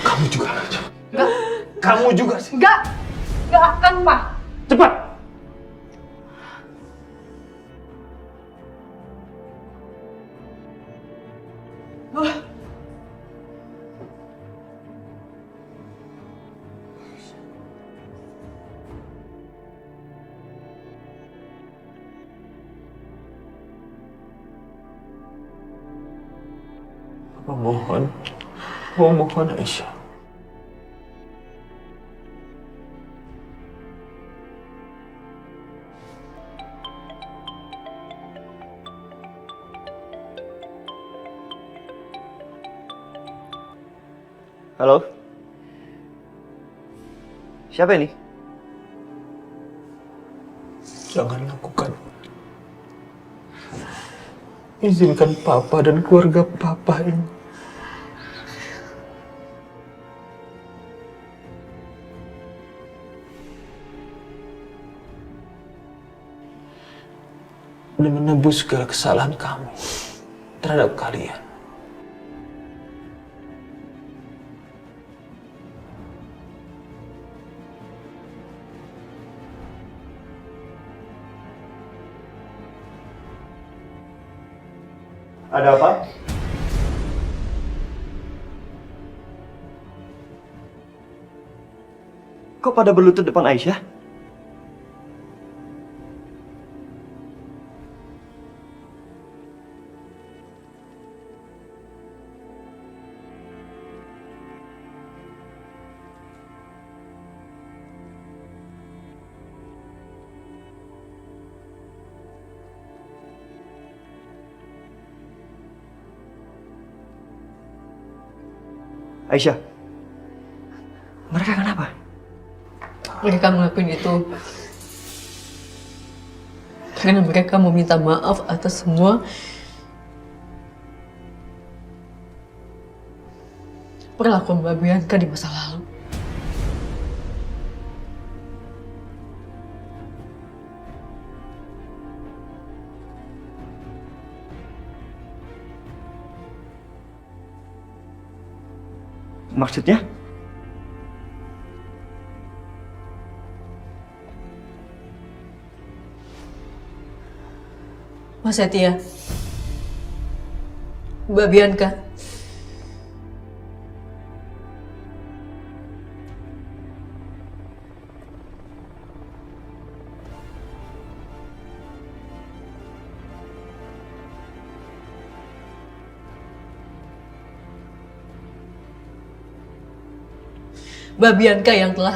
Kamu juga. Enggak. Kamu juga sih. Enggak akan, Pak. Cepat. Mohon Aisyah. Halo? Siapa ini? Jangan lakukan. Izinkan Papa dan keluarga Papa ini. Dan menebus segala kesalahan kami terhadap kalian. Ada apa? Kok pada berlutut depan Aisyah? Aisyah, mereka kenapa? Mereka ngelakuin itu karena mereka mau minta maaf atas semua perlakuan Mbak Bianca di masa lalu. Maksudnya? Mas Setia, Mbak Bianca, Mbak Bianca yang telah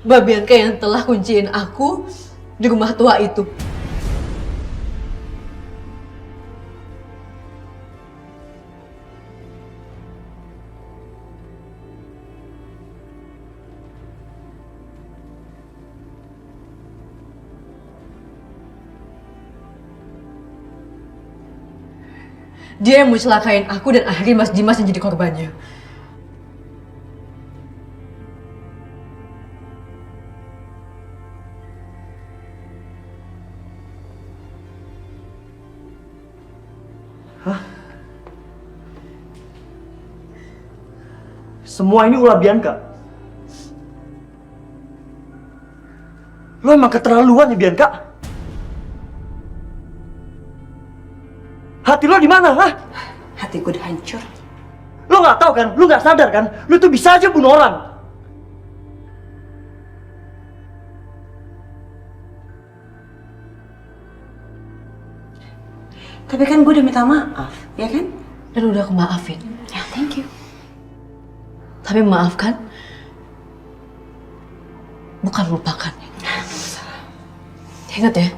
Mbak Bianca yang telah kunciin aku di rumah tua itu. Dia yang mau celakain aku dan akhirnya Mas Dimas yang jadi korbannya. Semua ini ulah Bianca. Lo emang keterlaluan ya Bianca. Hati lo di mana, hah? Hati gue udah hancur. Lo nggak tahu kan? Lo nggak sadar kan? Lo tuh bisa aja bunuh orang. Tapi kan gue udah minta maaf, ya kan? Dan udah aku maafin. Ya, thank you. Tapi maafkan, bukan lupakan. Ingat ya,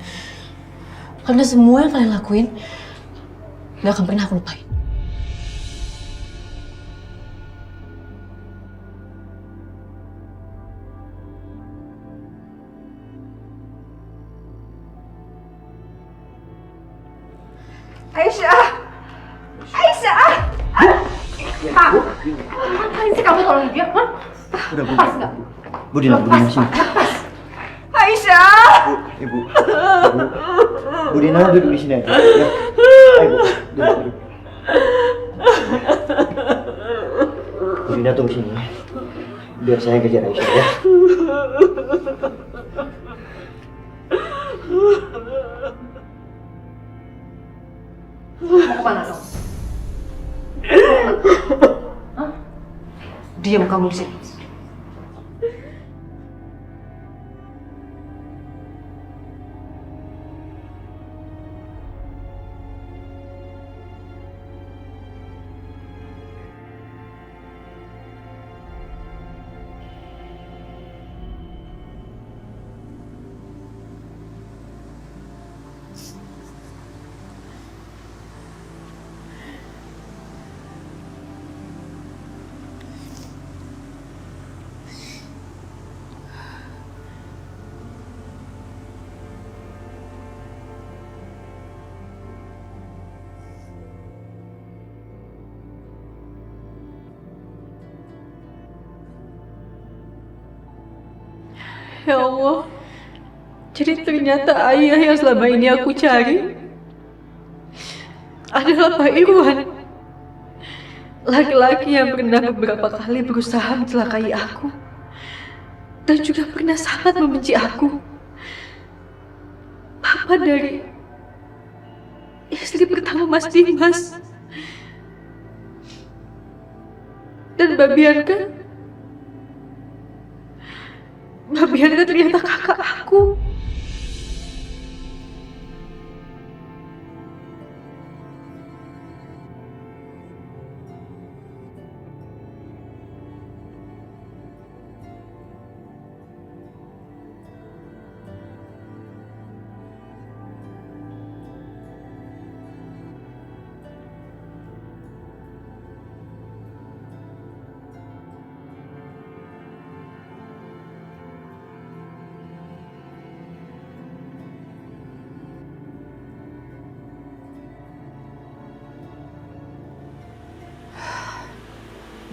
karena semua yang kalian lakuin gak akan pernah aku lupain. Pak, ngapain sih kamu tolong dia? Hah? Udah, Bu. Pas nggak? Bu Dina sini. Aisyah! Ibu. Bu Dina duduk di sini aja. Ya. Ayo, Bu. Duduk. Bu Dina tunggu sini. Biar saya kejar Aisyah ya. Mau kemana dong? Hah? Diam kamu di sini. Ya Allah, jadi ternyata ayah yang selama ini aku cari adalah Pak Irwan. Laki-laki yang pernah beberapa kali berusaha mencelakai aku dan juga pernah sangat membenci aku. Papa dari istri pertama Mas Dimas. Dan Mbak Bianca ternyata kakak aku.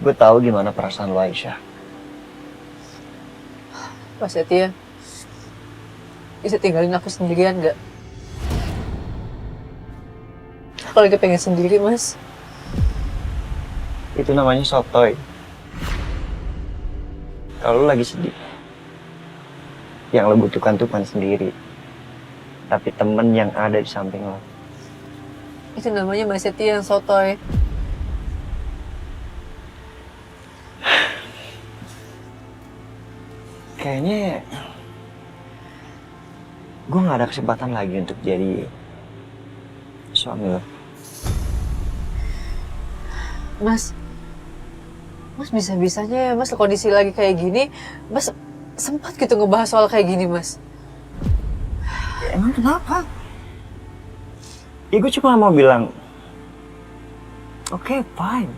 Gue tahu gimana perasaan lo, Aisyah. Mas Setia, bisa tinggalin aku sendirian gak? Aku lagi pengen sendiri, Mas. Itu namanya sotoy. Kalau lo lagi sedih, yang lo butuhkan tuh bukan sendiri, tapi temen yang ada di samping lo. Itu namanya Mas Setia yang sotoy. Kayaknya gue gak ada kesempatan lagi untuk jadi suami lo. Mas bisa-bisanya Mas kondisi lagi kayak gini, Mas sempat gitu ngebahas soal kayak gini, Mas. Ya, emang kenapa? Ya gue cuma mau bilang, oke, fine.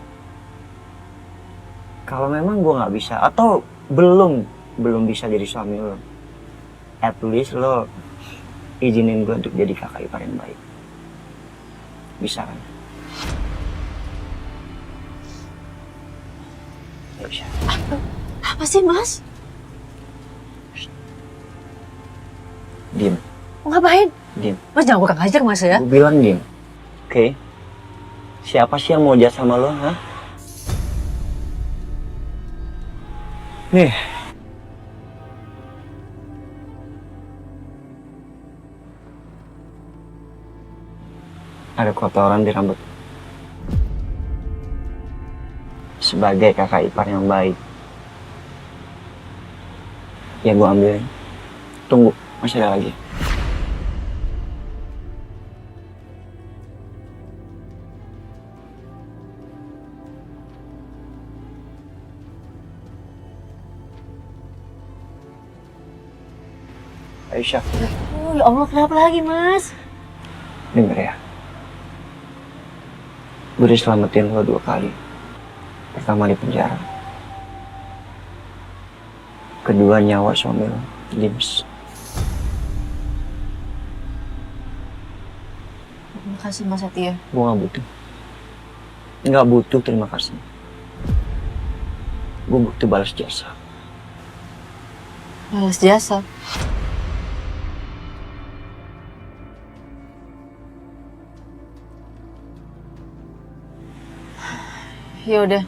Kalau memang gue gak bisa, atau belum bisa jadi suami lo, at least lo izinin gue untuk jadi kakak ipar yang baik. Bisa kan? Ya bisa. Apa sih, Mas? Diem. Mau ngapain? Diem. Mas jangan kurang ajar, Mas ya. Gue bilang diem. Oke? Siapa sih yang mau jahat sama lo, ha? Nih. Ada kotoran di rambut. Sebagai kakak ipar yang baik, ya gue ambilin. Tunggu, masih ada lagi. Aisyah, Oh, ya Allah, kenapa lagi, Mas? denger ya. Gue udah selamatin lo 2 kali. Pertama di penjara. Kedua nyawa suami lo, Dimas. Terima kasih, Mas Setia. Gue gak butuh. Gak butuh terima kasih. Gue butuh balas jasa. Balas jasa. Ya udah.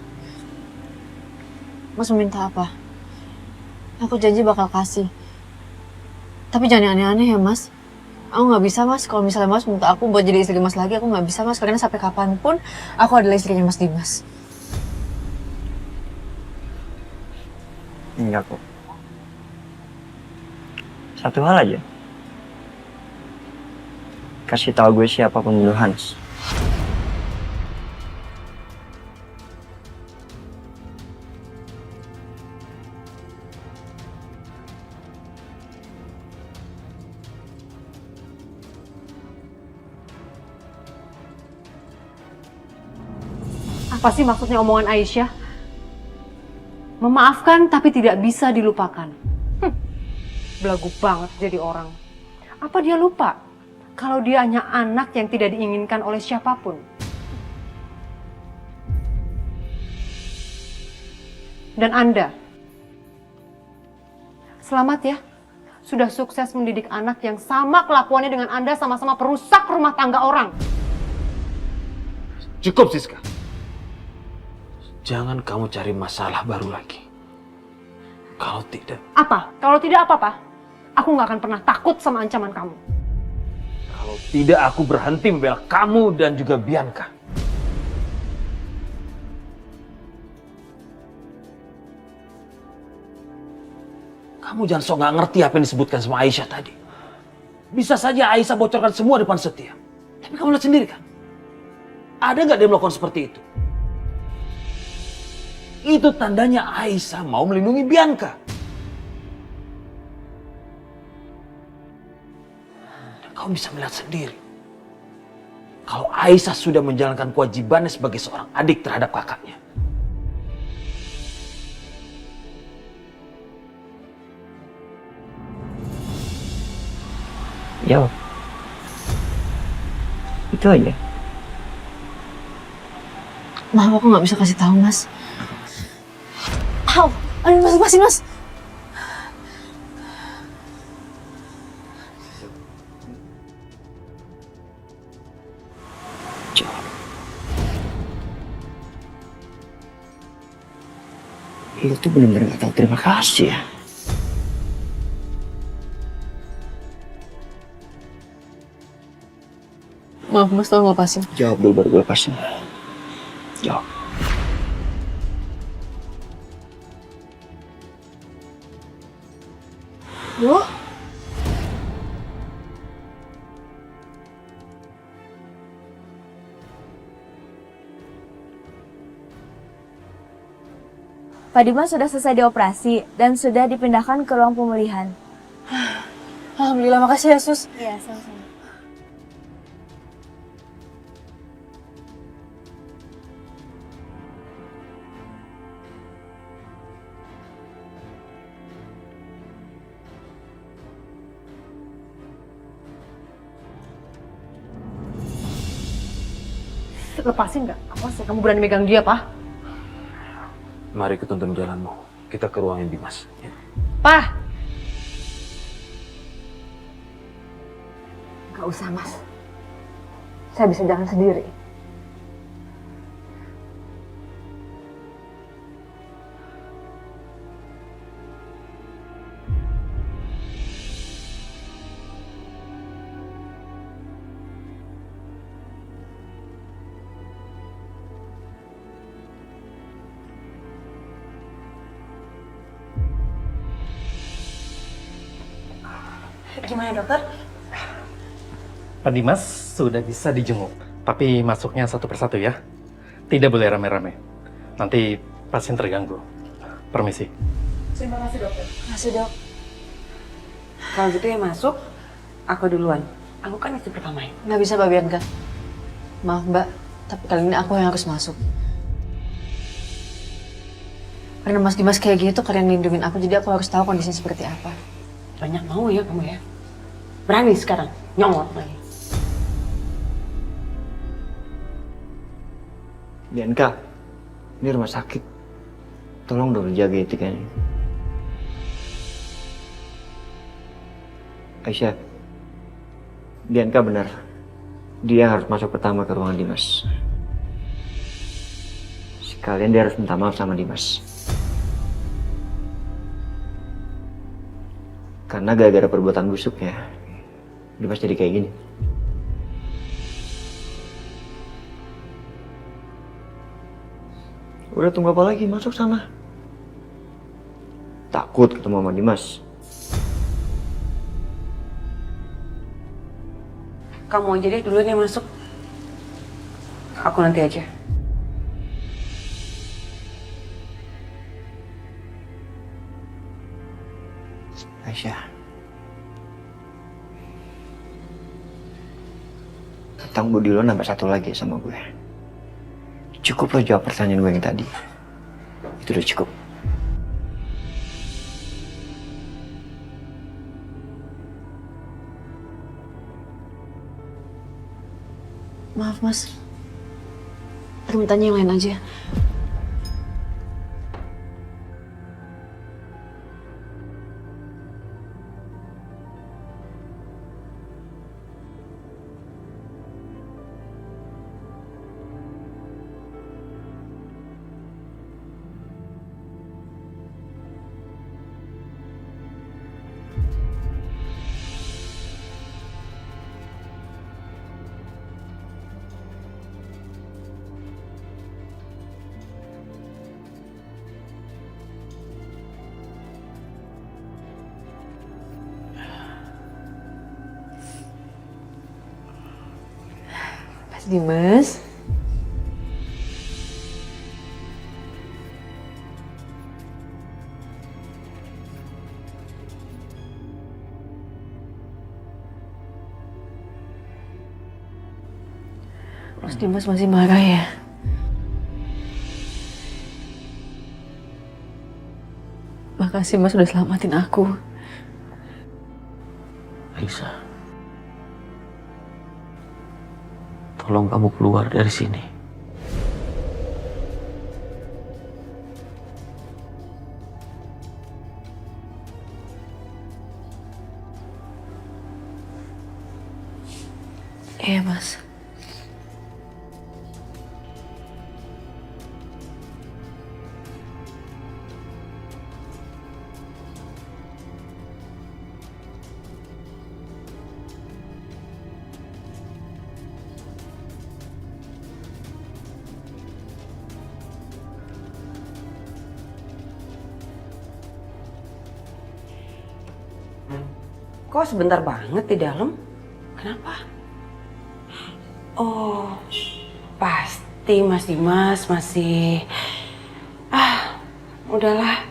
Mas meminta apa? Aku janji bakal kasih. Tapi jangan aneh-aneh ya, Mas. Aku nggak bisa, Mas. Kalau misalnya Mas minta aku buat jadi istri Mas lagi, aku nggak bisa, Mas. Karena sampai kapanpun aku adalah istrinya Mas Dimas. Enggak kok. Satu hal aja. Kasih tahu gue siapa pembunuh Hans. Apa sih maksudnya omongan Aisyah? Memaafkan tapi tidak bisa dilupakan. Belagu banget jadi orang. Apa dia lupa kalau dia hanya anak yang tidak diinginkan oleh siapapun? Dan Anda, selamat ya. Sudah sukses mendidik anak yang sama kelakuannya dengan Anda, sama-sama perusak rumah tangga orang. Cukup, Siska. Jangan kamu cari masalah baru lagi. Kalau tidak... Apa? Kalau tidak apa-apa, aku nggak akan pernah takut sama ancaman kamu. Kalau tidak, aku berhenti membela kamu dan juga Bianca. Kamu jangan sok nggak ngerti apa yang disebutkan sama Aisyah tadi. Bisa saja Aisyah bocorkan semua depan Setia. Tapi kamu lihat sendiri kan? Ada nggak dia melakukan seperti itu? Itu tandanya Aisyah mau melindungi Bianca. Dan kamu bisa melihat sendiri. Kalau Aisyah sudah menjalankan kewajibannya sebagai seorang adik terhadap kakaknya. Ya, itu aja. Maaf, aku nggak bisa kasih tahu, Mas. Au, aduh, Mas, lepasin, Mas. Lu tuh bener-bener gak tahu terima kasih ya. Maaf, Mas, tolong lepasin. Jawab dulu baru gue lepasin. Jawab. Yo. Pak Dimas sudah selesai dioperasi dan sudah dipindahkan ke ruang pemulihan. Alhamdulillah, makasih ya, Sus. Iya, sama-sama. Lepasin nggak? Awas ya, kamu berani megang dia, Pak. Mari ketuntun jalanmu. Kita ke ruangan Dimas. Ya. Pak! Gak usah, Mas. Saya bisa jalan sendiri. Gimana dokter? Pak Dimas sudah bisa dijenguk, tapi masuknya satu persatu ya. Tidak boleh rame-rame. Nanti pasien terganggu. Permisi. Terima kasih dokter. Masuk, Dok. Kalau gitu ya masuk, aku duluan. Aku kan istri pertama ya. Nggak bisa, Mbak Bianca. Maaf, Mbak. Tapi kali ini aku yang harus masuk. Karena Mas Dimas kayak gini tuh kalian lindungin aku, jadi aku harus tahu kondisinya seperti apa. Banyak mau ya kamu ya. Berani sekarang, nyongot lagi. Bianca, Ini rumah sakit. Tolong dong jaga etikanya. Aisyah, Bianca benar. Dia harus masuk pertama ke ruangan Dimas. Sekalian dia harus minta maaf sama Dimas. Karena gara-gara perbuatan busuknya, Dimas jadi kayak gini. Udah tunggu apa lagi? Masuk sana. Takut ketemu sama Dimas. Kamu aja deh duluan yang masuk. Aku nanti aja. Aisyah. Hutang budi lo nambah satu lagi sama gue. Cukup lo jawab pertanyaan gue yang tadi. Itu udah cukup. Maaf mas, aku tanya yang lain aja. Mas Dimas. Mas Dimas masih marah ya? Makasih Mas udah selamatin aku. Aisyah, tolong kamu keluar dari sini. Iya Mas. Kok sebentar banget di dalam? Kenapa? Oh, pasti Mas Dimas masih... udahlah.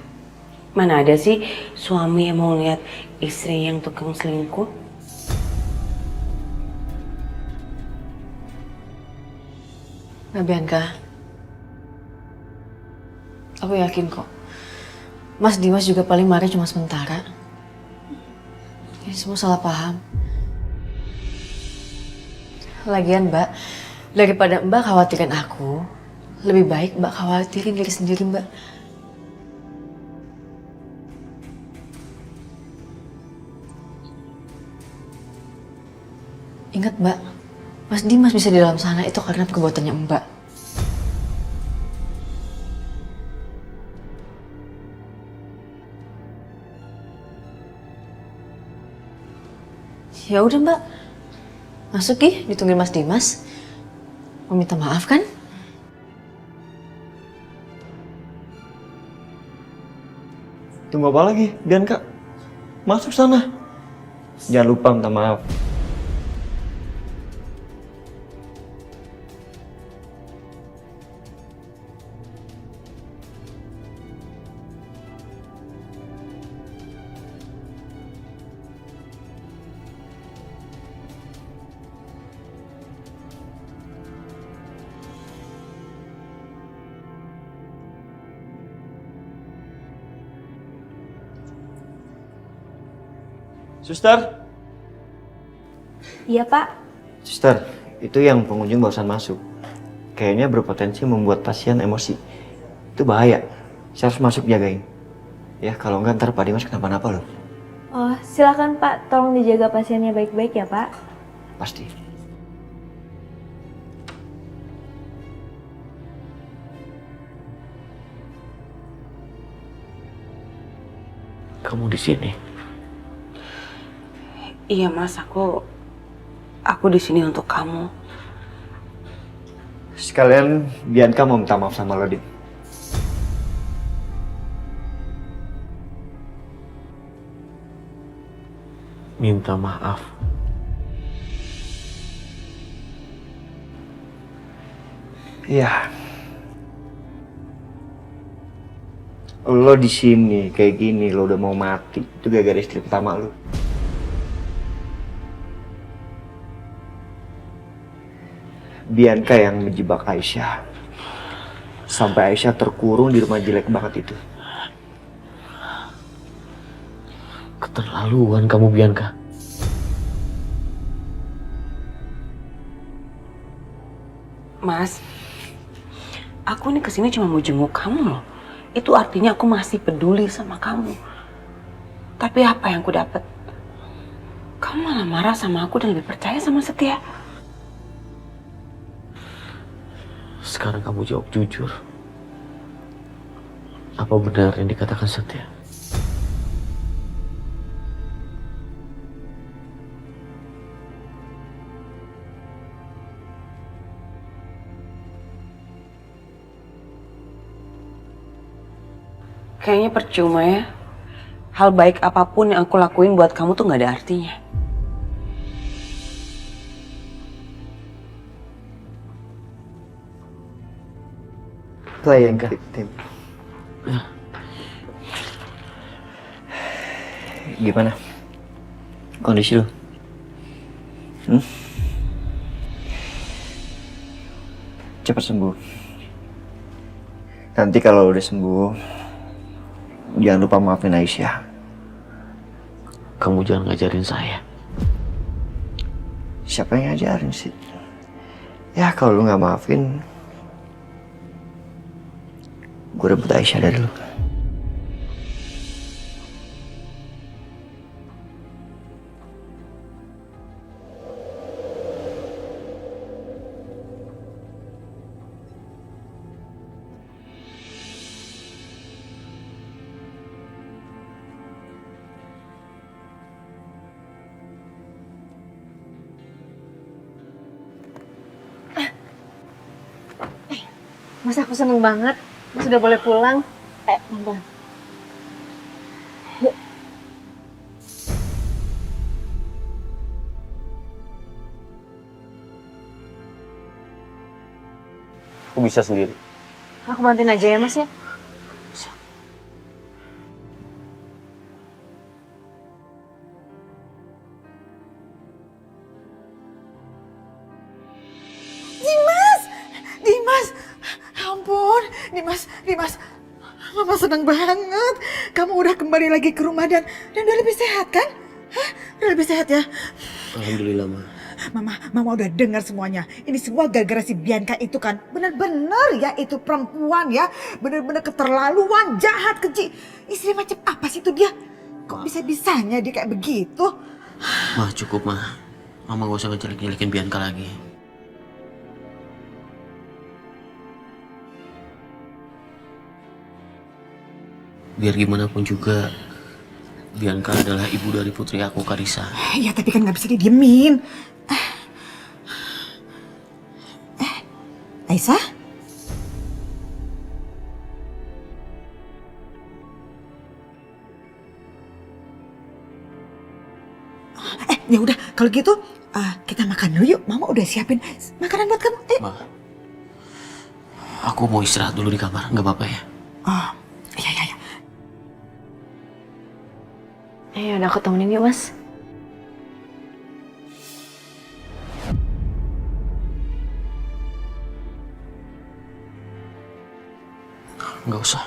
Mana ada sih suami yang mau lihat istri yang tukang selingkuh? Mbak Bianca, aku yakin kok. Mas Dimas juga paling marah cuma sementara. Ini semua salah paham. Lagian Mbak, daripada Mbak khawatirin aku, lebih baik Mbak khawatirin diri sendiri Mbak. Ingat Mbak, Mas Dimas bisa di dalam sana itu karena perbuatannya Mbak. Ya udah Mbak, masuk ya, ditungguin Mas Dimas. Mau minta maaf kan? Tunggu apa lagi, Bianca? Masuk sana. Jangan lupa minta maaf. Suster, Iya Pak. suster, itu yang pengunjung barusan masuk. Kayaknya berpotensi membuat pasien emosi. Itu bahaya. Saya harus masuk jagain. Ya, kalau enggak ntar Pak Dimas kenapa-napa loh. Oh, silakan Pak, tolong dijaga pasiennya baik-baik ya Pak. Pasti. Kamu di sini. Iya Mas, aku di sini untuk kamu. Sekalian Bianca mau minta maaf sama lo, Dit. Minta maaf. Iya. Lo di sini kayak gini, lo udah mau mati. Itu gara-gara istri pertama lo. Bianca yang menjebak Aisyah. Sampai Aisyah terkurung di rumah jelek banget itu. Keterlaluan kamu, Bianca. Mas, aku ini kesini cuma mau jenguk kamu loh. Itu artinya aku masih peduli sama kamu. Tapi apa yang aku dapat? Kamu malah marah sama aku dan lebih percaya sama Setia. Sekarang kamu jawab jujur. Apa benar yang dikatakan Setia? Kayaknya percuma ya. Hal baik apapun yang aku lakuin buat kamu tuh gak ada artinya. Playing victim. Gimana kondisi lo? Cepat sembuh. Nanti kalau udah sembuh, jangan lupa maafin Aisyah. Kamu jangan ngajarin saya. Siapa yang ngajarin sih? Ya kalau lu nggak maafin, gue rebut Aisyah dari lu. Mas, aku seneng banget. Mas udah boleh pulang. Nonton. Yuk. Aku bisa sendiri. Aku bantuin aja ya Mas ya. Dimas, ampun, Dimas, Mama senang banget. Kamu udah kembali lagi ke rumah dan udah lebih sehat kan? Hah? Udah lebih sehat ya? Alhamdulillah, Ma. Mama udah dengar semuanya. Ini semua gara-gara si Bianca itu kan. Bener-bener ya itu perempuan ya. Bener-bener keterlaluan, jahat, keji. Istri macam apa sih itu dia? Kok bisa-bisanya dia kayak begitu? Ma, cukup, Ma. Mama gak usah ngejelek-jelekin Bianca lagi. Biar gimana pun juga, Bianca adalah ibu dari putri aku, Karissa. Ya tapi kan gak bisa didiemin. Aisyah? Ya udah kalau gitu kita makan dulu yuk. Mama udah siapin makanan buat kamu. Ma, aku mau istirahat dulu di kamar, nggak apa-apa ya? Oh, iya. Ayo, udah aku temenin yuk Mas. Nggak usah.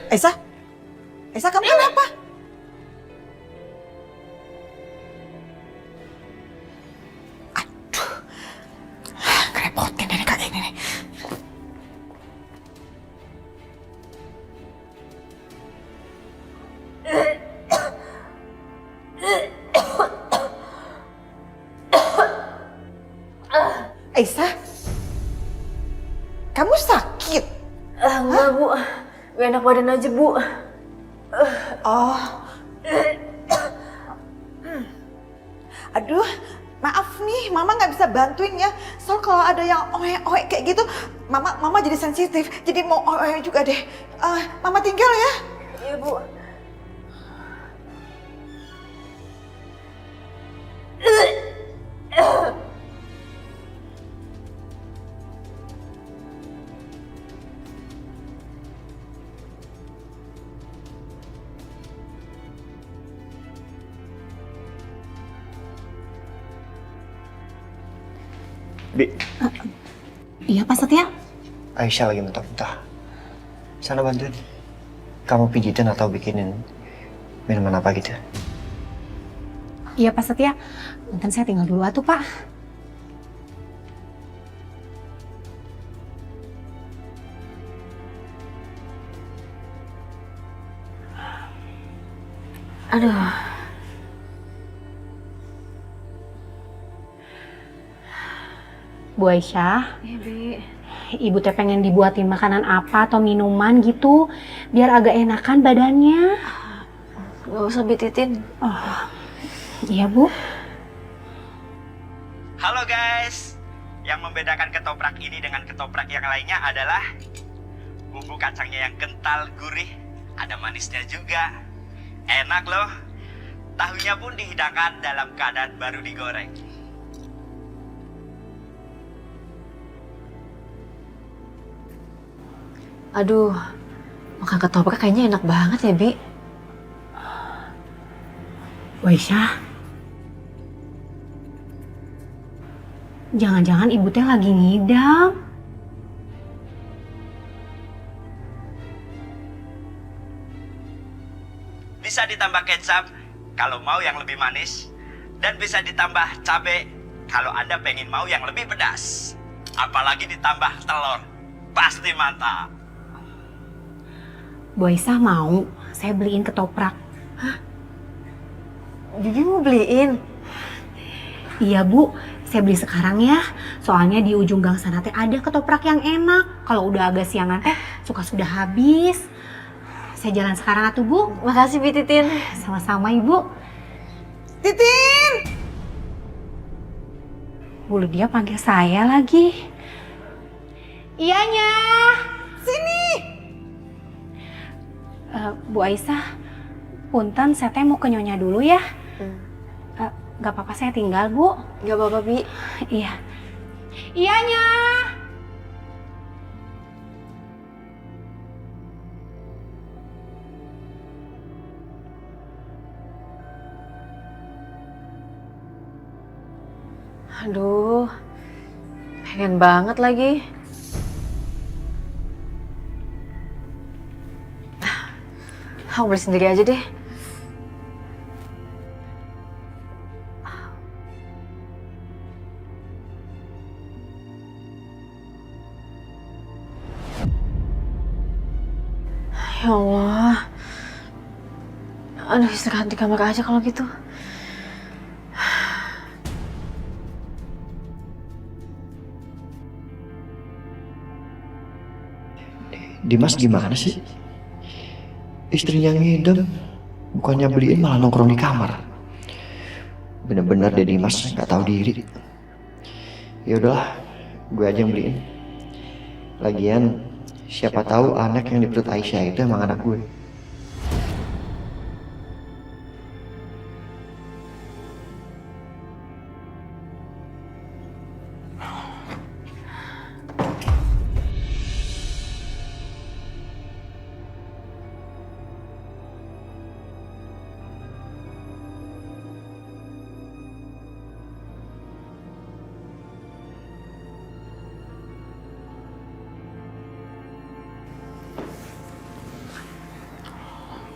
Aisyah? Aisyah, kamu kenapa? Aduh, kerepotin ini kayak ini nih. Aisyah, kamu sakit? Enggak, Bu. Gak enak badan aja, Bu. Oh. Aduh, maaf nih, Mama nggak bisa bantuin ya. Soal kalau ada yang oe-oe kayak gitu, Mama jadi sensitif. Jadi mau oe juga deh. Mama tinggal ya. Iya, Bu. Bi, Iya, Pak Setia. Aisyah lagi muntah-muntah. Sana bantuin. Kamu pijitin atau bikinin minuman apa gitu. Iya, Pak Setia. Bentar, saya tinggal dulu atuh, Pak. Aduh. Bu Aisyah, Iya, Bi. Ibu teh pengen dibuatin makanan apa atau minuman gitu, biar agak enakan badannya. Gak usah, Bi Titin. Oh, iya Bu. Halo guys, yang membedakan ketoprak ini dengan ketoprak yang lainnya adalah bumbu kacangnya yang kental, gurih, ada manisnya juga. Enak loh. Tahunya pun dihidangkan dalam keadaan baru digoreng. Aduh, makan ketoprak kayaknya enak banget ya, Bi. Bu Aisyah, jangan-jangan ibu teh lagi ngidam. Bisa ditambah kecap kalau mau yang lebih manis, dan bisa ditambah cabai kalau Anda pengen mau yang lebih pedas. Apalagi ditambah telur, pasti mantap. Bu Aisyah mau saya beliin ketoprak. Bibi mau beliin? Iya Bu, saya beli sekarang ya. Soalnya di ujung gang sana teh ada ketoprak yang enak. Kalau udah agak siangan teh sudah habis. Saya jalan sekarang atuh Bu. Makasih, Bi Titin. Sama-sama Ibu. Titin! Bu Lydia panggil saya lagi. Iyanya. Sini! Bu Aisyah, punten saya teh mau ke Nyonya dulu ya. Gak apa-apa saya tinggal Bu. Gak apa-apa, Bi. Iya. Iyanya. Aduh, pengen banget lagi. Aku beli sendiri aja deh. Ya Allah. Aduh, istirahat di kamar aja kalau gitu. Dimas gimana sih? Istrinya ngidam, bukannya beliin malah nongkrong di kamar. Bener-bener deh Dimas nggak tahu diri. Ya udahlah, gue aja yang beliin. Lagian siapa tahu anak yang di perut Aisyah itu emang anak gue.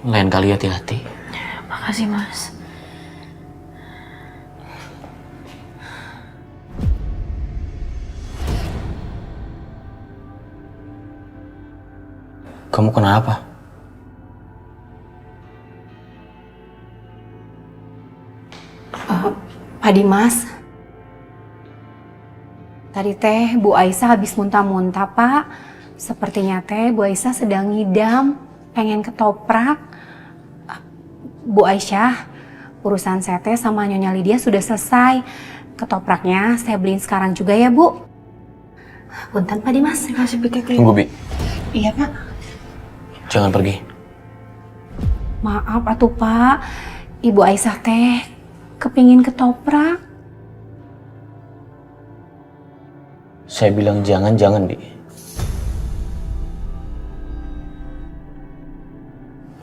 Lain kali hati-hati. Makasih, Mas. Kamu kenapa? Pak Dimas, tadi teh Bu Aisyah habis muntah-muntah, Pak. Sepertinya teh Bu Aisyah sedang ngidam, pengen ketoprak. Bu Aisyah, urusan saya teh sama Nyonya Lydia sudah selesai. Ketopraknya saya beliin sekarang juga ya, Bu. Punten Pak Dimas, saya kasih pikir. Tunggu, Bi. Iya, Pak. Jangan pergi. Maaf atuh, Pak. Ibu Aisyah teh kepingin ketoprak. Saya bilang jangan, Bi.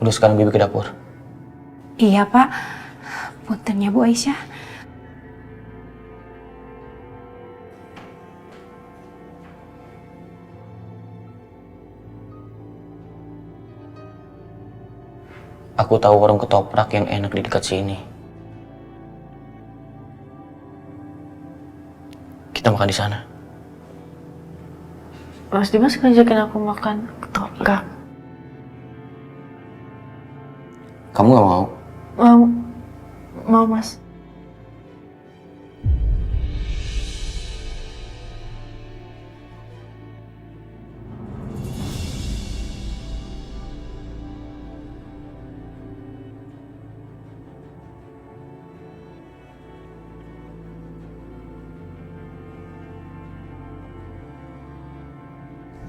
Udah sekarang Bibi ke dapur. Iya, Pak. Puntennya Bu Aisyah. Aku tahu warung ketoprak yang enak di dekat sini. Kita makan di sana. Mas Dimas ngajakin aku makan ketoprak. Kamu gak mau? Mau, Mas.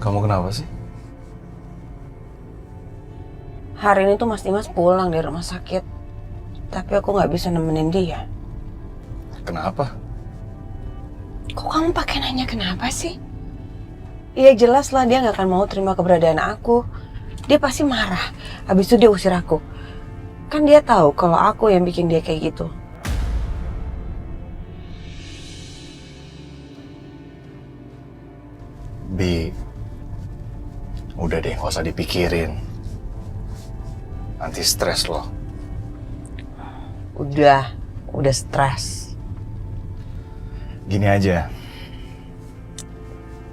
Kamu kenapa sih? Hari ini tuh Mas Dimas pulang dari rumah sakit. Tapi aku nggak bisa nemenin dia. Kenapa? Kok kamu pakai nanya kenapa sih? Iya jelas lah dia nggak akan mau terima keberadaan aku. Dia pasti marah. Habis itu dia usir aku. Kan dia tahu kalau aku yang bikin dia kayak gitu. Bi, udah deh nggak usah dipikirin. Nanti stres loh. Udah stres. Gini aja.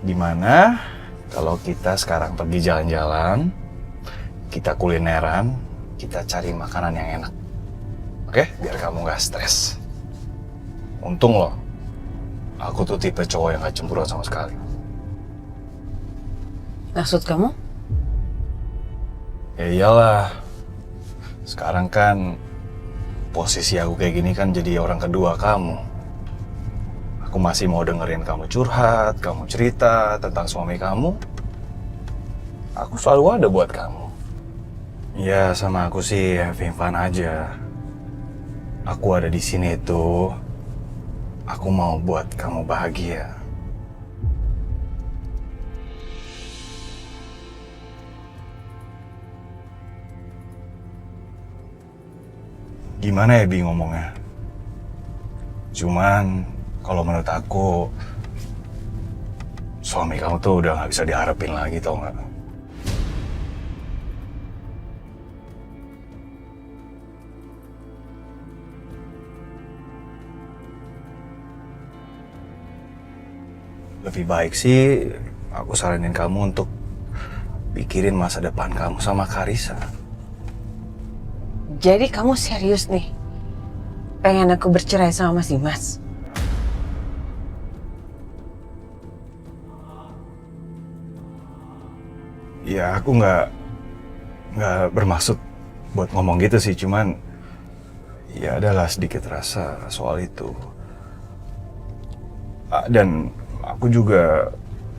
Gimana kalau kita sekarang pergi jalan-jalan, kita kulineran, kita cari makanan yang enak. Oke? Biar kamu nggak stres. Untung loh, aku tuh tipe cowok yang gak cemburuan sama sekali. Maksud kamu? Ya iyalah. Sekarang kan posisi aku kayak gini kan jadi orang kedua kamu. Aku masih mau dengerin kamu curhat, kamu cerita tentang suami kamu. Aku selalu ada buat kamu. Ya sama aku sih having fun aja. Aku ada di sini tuh. Aku mau buat kamu bahagia. Gimana ya Bi ngomongnya? Cuman kalau menurut aku suami kamu tuh udah gak bisa diharapin lagi tau gak? Lebih baik sih aku saranin kamu untuk pikirin masa depan kamu sama Karissa. Jadi kamu serius nih? Pengen aku bercerai sama Mas Dimas? Ya aku nggak bermaksud buat ngomong gitu sih, cuman ya adalah sedikit rasa soal itu. Dan aku juga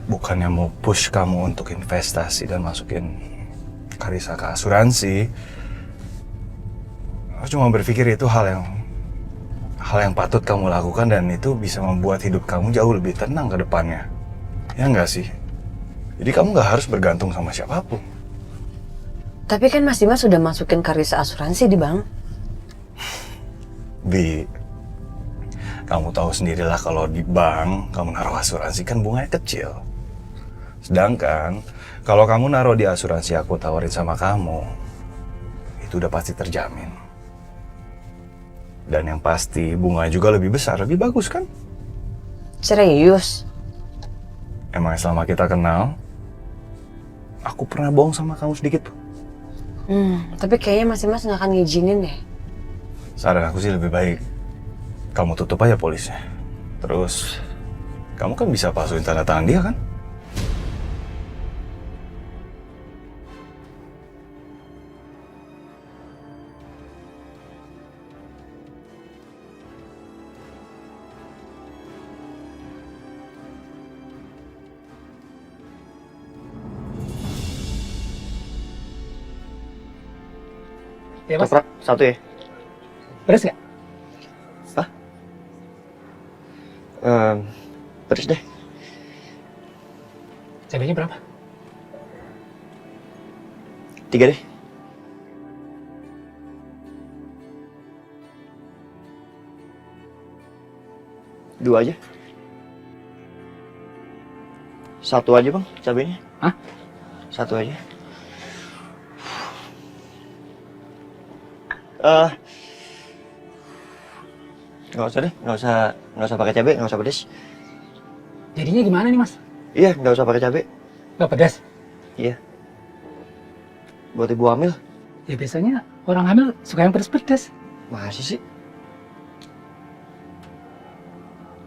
bukannya mau push kamu untuk investasi dan masukin Karissa ke asuransi. Aku cuma berpikir itu hal yang patut kamu lakukan dan itu bisa membuat hidup kamu jauh lebih tenang ke depannya. Ya nggak sih? Jadi kamu nggak harus bergantung sama siapapun. Tapi kan Mas Dimas sudah masukin Karissa asuransi di bank. Bi, kamu tahu sendirilah kalau di bank kamu naruh asuransi kan bunganya kecil. Sedangkan kalau kamu naruh di asuransi aku tawarin sama kamu, itu udah pasti terjamin. Dan yang pasti bunganya juga lebih besar, lebih bagus kan? Serius? Emang selama kita kenal, aku pernah bohong sama kamu sedikit tuh? Tapi kayaknya Mas nggak akan ngizinin deh. Saran aku sih lebih baik kamu tutup aja polisnya. Terus kamu kan bisa palsuin tanda tangan dia kan? Ya, Mas. Toprak satu ya? Beres nggak? Hah? Terus deh. Cabenya berapa? 3 deh. Dua aja. Satu aja bang, cabenya. Hah? Satu aja. Nggak usah deh, nggak usah pakai cabai, nggak usah pedes. Jadinya gimana nih, Mas? Iya, nggak usah pakai cabai. Nggak pedas? Iya. Buat ibu hamil. Ya biasanya orang hamil suka yang pedas-pedas. Masih sih?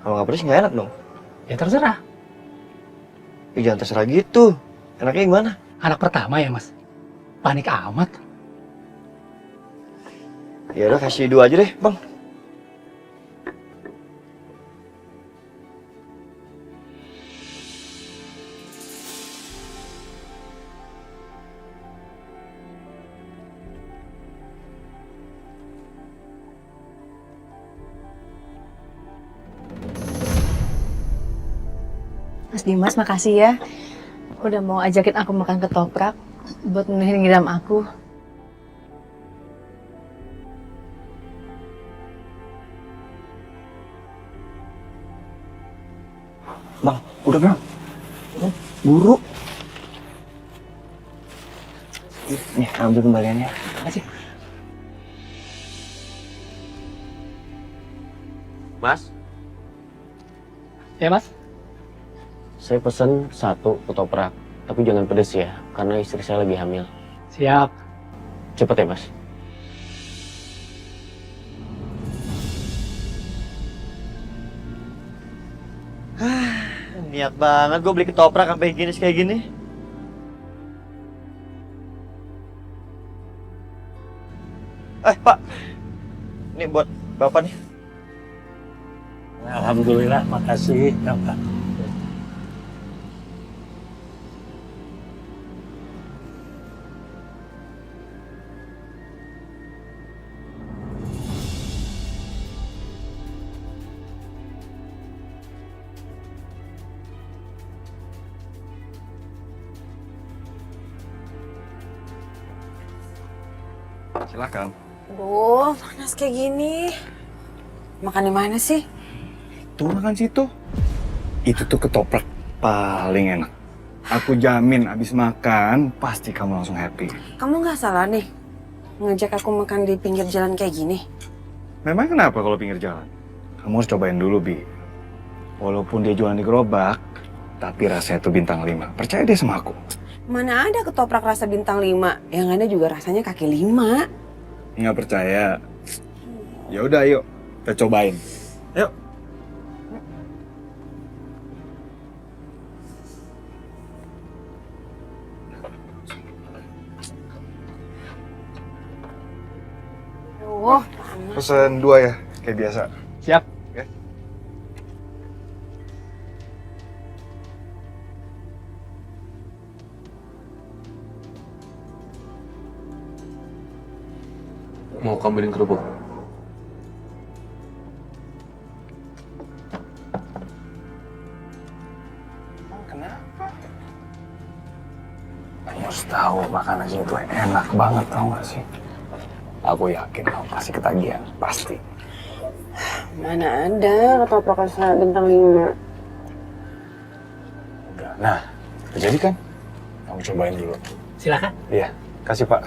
Kalau nggak pedes nggak enak dong. Ya terserah. Ya jangan terserah gitu. Enaknya gimana? Anak pertama ya, Mas? Panik amat. Ya udah kasih 2 aja deh, bang. Mas Dimas, makasih ya. Udah mau ajakin aku makan ketoprak buat menuhin ngidam aku. Bang, udah bang. Buru. Nih, ambil kembaliannya. Makasih. Mas, Ya, Mas? saya pesen 1 ketoprak, tapi jangan pedes ya, karena istri saya lagi hamil. Siap. Cepet ya, Mas. Niat banget gue beli ketoprak sampai gini kayak gini. Pak. Ini buat Bapak nih. Alhamdulillah, makasih. Ya, Pak. Silakan. Aduh, panas kayak gini. Makan di mana sih? Tuh makan situ. Itu tuh ketoprak paling enak. Aku jamin abis makan pasti kamu langsung happy. Kamu nggak salah nih ngajak aku makan di pinggir jalan kayak gini. Memang kenapa kalau pinggir jalan? Kamu harus cobain dulu, Bi. Walaupun dia jualan di gerobak, tapi rasanya tuh bintang 5. Percaya deh sama aku. Mana ada ketoprak rasa bintang 5? Yang ada juga rasanya kaki 5. Nggak percaya? Ya udah, ayo kita cobain. Yuk. Oh, panas. Pesen 2 ya, kayak biasa. Siap. Oke. Mau kamu beliin kerupuk? Kenapa? Kamu harus tahu makanan sini tuh enak banget, tau gak sih? Aku yakin kamu pasti ketagihan, pasti. Mana ada ketoprak rasa bintang 5? Udah, nah, jadi kan? Kamu cobain dulu. Silakan. Iya, kasih Pak.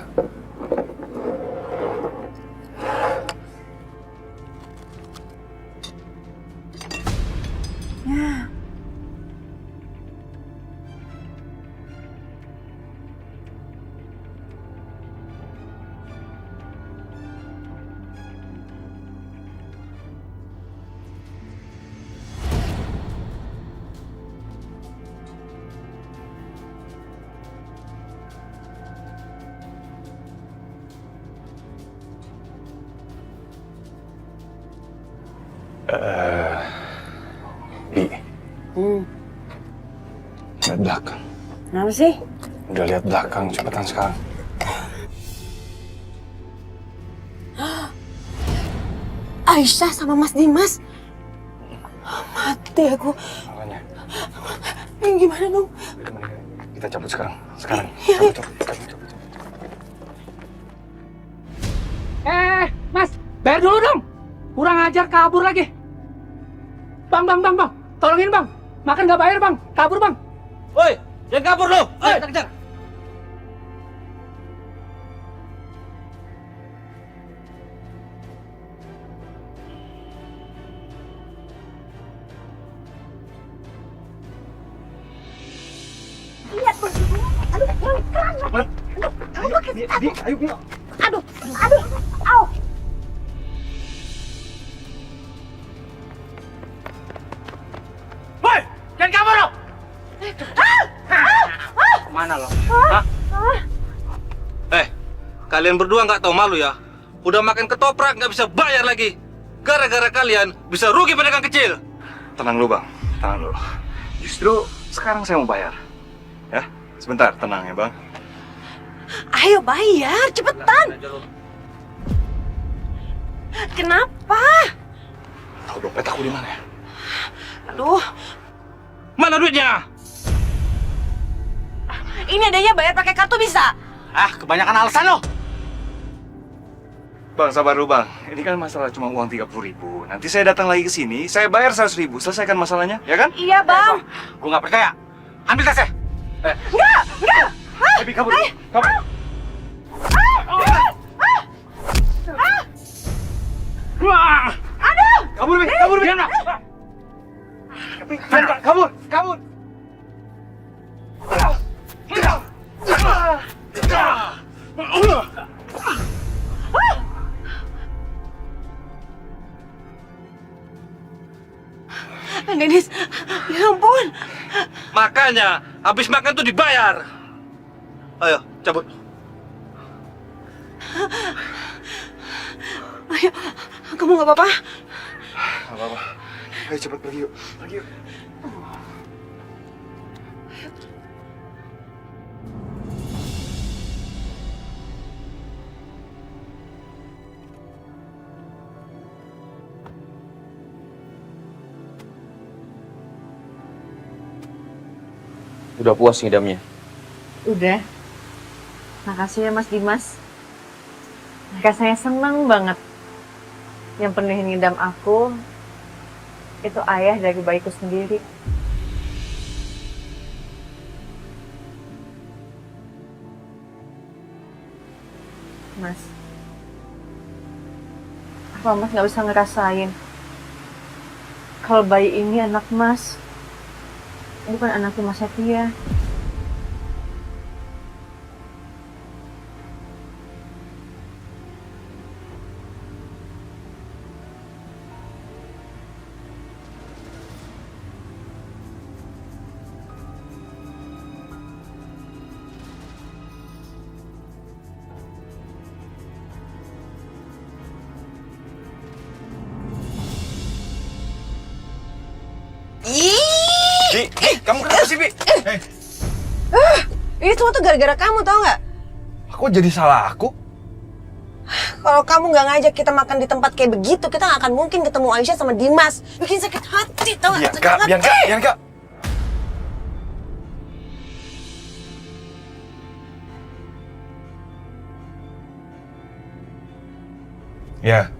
Bi. Lihat belakang. Kenapa sih? Udah lihat belakang, cepetan sekarang. Aisyah sama Mas Dimas. Mati aku. Makanya. Ini gimana dong? Kita cabut sekarang. Sekarang. Cabut. Mas, bayar dulu dong. Kurang ajar, kabur lagi. Bang. Tolongin bang. Makan nggak bayar bang. Kabur bang. Woi, jangan kabur lo. Ayo, kita kejar. Woi, jangan kabur lo. Mana lo? Kalian berdua nggak tahu malu ya? Udah makan ketoprak nggak bisa bayar lagi. Gara-gara kalian bisa rugi pedagang kecil. Tenang dulu bang, tenang dulu. Justru sekarang saya mau bayar. Ya, sebentar, tenang ya bang. Ayo bayar, cepetan. Kenapa? Tahu dompet aku di mana ya? Aduh, Mana duitnya? ini adanya bayar pakai kartu bisa? Kebanyakan alasan lo. Bang, sabar dulu bang. Ini kan masalah cuma uang 30.000. Nanti saya datang lagi ke sini, saya bayar 100.000. Selesaikan masalahnya, ya kan? Iya bang. Gue nggak percaya. Ambil tasnya. Enggak. Ebi, kabur. Kabur. Aduh. Kabur, Bi. Kabur, Bi. Kabur. Dennis, ya ampun. Makanya habis makan tuh dibayar. Ayo, cabut. Ayo, kamu nggak apa-apa? Gak apa-apa. Ayo cepat pergi yuk. Pergi yuk. Udah puas ngidamnya? Udah. Makasih ya Mas Dimas. Kayak saya senang banget. Yang penuhin ngidam aku itu ayah dari bayiku sendiri. Mas, apa Mas nggak bisa ngerasain kalau bayi ini anak Mas, bukan anaknya Mas Setia. Bi, kamu kenapa sih, Bi? Ini semua tuh gara-gara kamu, tau nggak? Kok jadi salah aku? Kalau kamu nggak ngajak kita makan di tempat kayak begitu, kita nggak akan mungkin ketemu Aisyah sama Dimas. Bikin sakit hati, tau nggak? Bianca. Ya,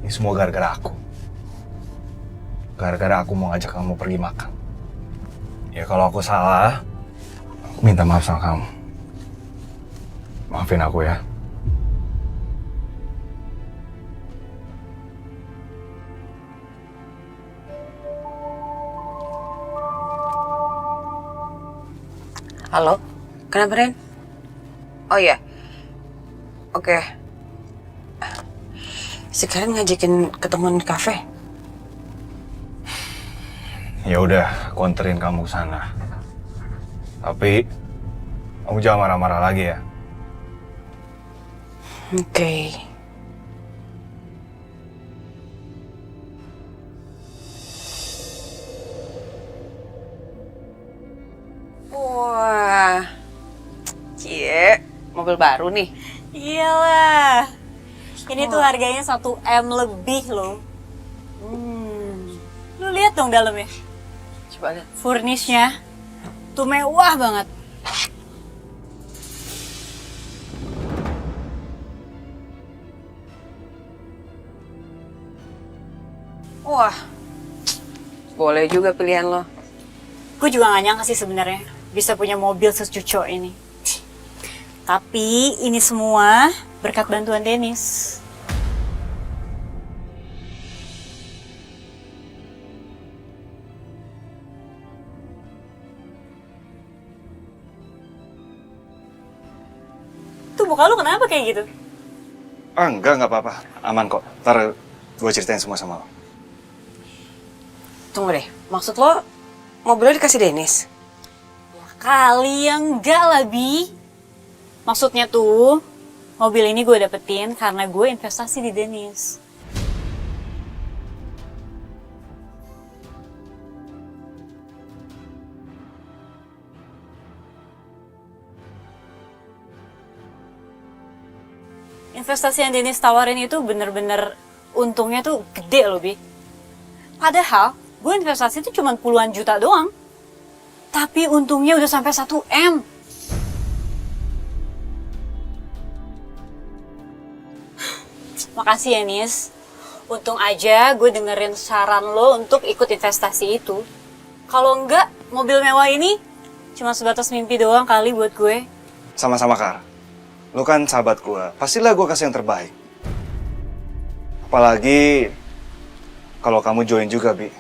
ini semua gara-gara aku. Gara-gara aku mau ngajak kamu pergi makan. Ya kalau aku salah, aku minta maaf sama kamu. Maafin aku ya. Halo, kenapa Ren? Oh iya, oke. Sekarang ngajakin ketemuan di kafe. Ya udah, aku anterin kamu ke sana. Tapi kamu jangan marah-marah lagi ya. Oke. mobil baru nih? Iyalah. Ini tuh harganya 1 M lebih loh. Lu lihat dong dalamnya. Coba lihat. Furnishnya tuh mewah banget. Wah, boleh juga pilihan lo. Gue juga gak nyangka sih sebenarnya bisa punya mobil secucok ini. Tapi ini semua berkat bantuan Dennis. Tuh muka lu kenapa kayak gitu? Enggak apa-apa. Aman kok. Ntar gue ceritain semua sama lo. Tunggu deh, maksud lo mobilnya dikasih Dennis? Kali yang enggak lah, Bi. Maksudnya tuh, mobil ini gue dapetin karena gue investasi di Dennis. Investasi yang Dennis tawarin itu bener-bener untungnya tuh gede loh, Bi. Padahal, gue investasi itu cuma puluhan juta doang. Tapi untungnya udah sampai 1 M. Makasih ya, Nis. Untung aja gue dengerin saran lo untuk ikut investasi itu. Kalau enggak, mobil mewah ini cuma sebatas mimpi doang kali buat gue. Sama-sama, Kar. Lo kan sahabat gue. Pastilah gue kasih yang terbaik. Apalagi kalau kamu join juga, Bi.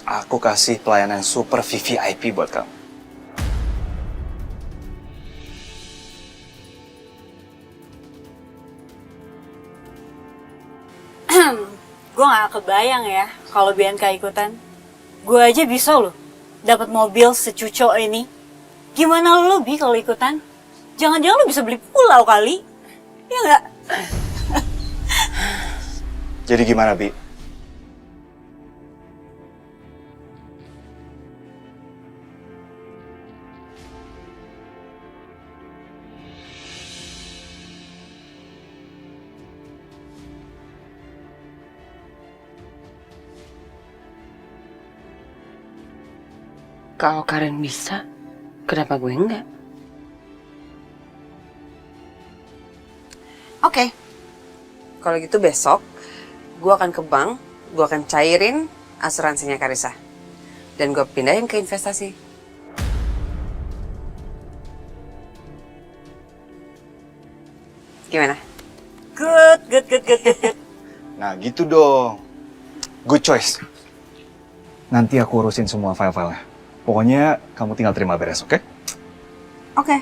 Aku kasih pelayanan super VVIP buat kamu. Gue gak kebayang ya kalau BNK ikutan. Gue aja bisa loh dapat mobil secucok ini. Gimana lo, Bi, kalau ikutan? Jangan-jangan lo bisa beli pulau kali? Iya nggak? Jadi gimana, Bi? Kalau Karen bisa, kenapa gue enggak? Oke. Kalau gitu besok, gue akan ke bank, gue akan cairin asuransinya Karissa. Dan gue pindahin ke investasi. Gimana? Good. Nah, gitu dong. Good choice. Nanti aku urusin semua file-filenya. Pokoknya kamu tinggal terima beres, oke? Oke.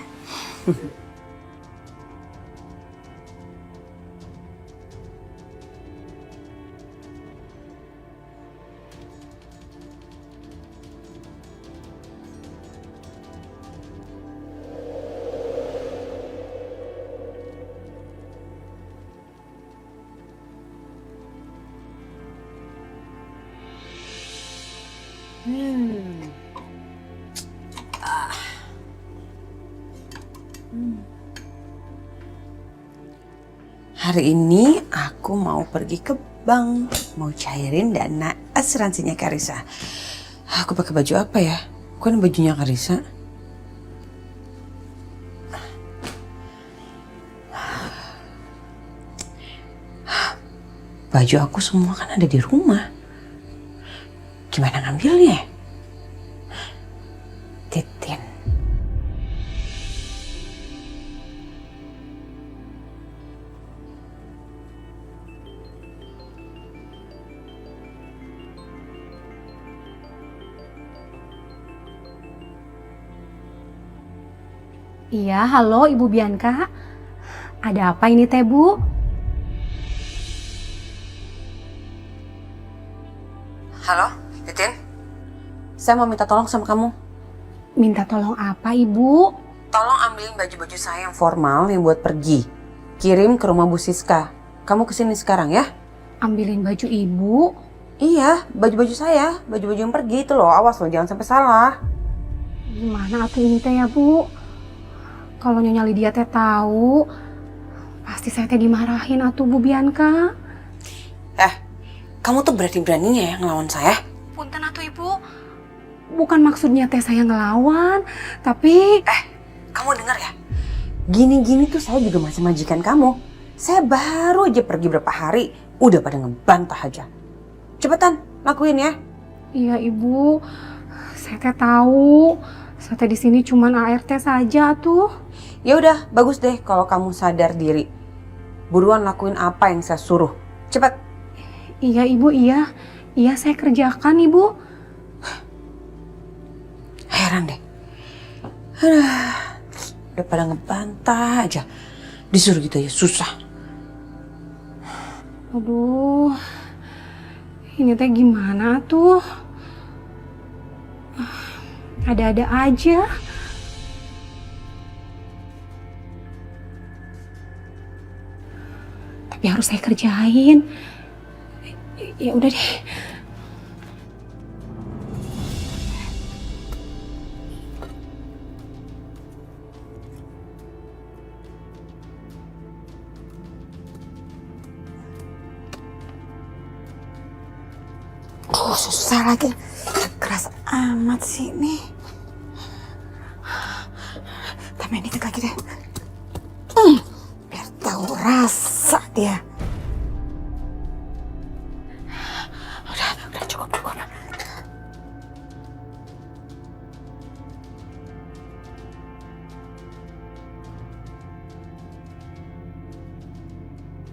Hari ini aku mau pergi ke bank, mau cairin dana asuransinya Karissa. Aku pakai baju apa ya? Kan bajunya Karissa. Baju aku semua kan ada di rumah. Gimana ngambilnya? Titin. Iya, halo Ibu Bianca. Ada apa ini teh, Bu? Halo, Titin. Saya mau minta tolong sama kamu. Minta tolong apa, Ibu? Tolong ambilin baju-baju saya yang formal yang buat pergi. Kirim ke rumah Bu Siska. Kamu kesini sekarang ya? Ambilin baju Ibu? Iya, baju-baju saya. Baju-baju yang pergi itu loh. Awas loh, jangan sampai salah. Gimana atuh ini teh ya, Bu? Kalau Nyonya Lydia teh tahu, pasti saya teh dimarahin atuh Bu Bianca. Kamu tuh berani-beraninya ya ngelawan saya? Punten atuh Ibu. Bukan maksudnya teh saya ngelawan, tapi... Kamu dengar ya? Gini-gini tuh saya juga masih majikan kamu. Saya baru aja pergi berapa hari, udah pada ngebantah aja. Cepetan, lakuin ya. Iya Ibu, saya teh tahu. Saya teh di sini cuman ART saja tuh. Ya udah, bagus deh kalau kamu sadar diri. Buruan lakuin apa yang saya suruh. Cepet. Iya Ibu, iya. Iya saya kerjakan Ibu. Heran deh. Udah pada ngebantah aja. Disuruh gitu ya susah. Aduh. Ini teh gimana tuh? Ada-ada aja. Tapi harus saya kerjain. Ya udah deh. Susah lagi. Keras amat sih ini. Tambahin dikit lagi deh. Biar tahu rasa dia. Udah cukup.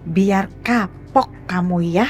Biar kapok kamu ya.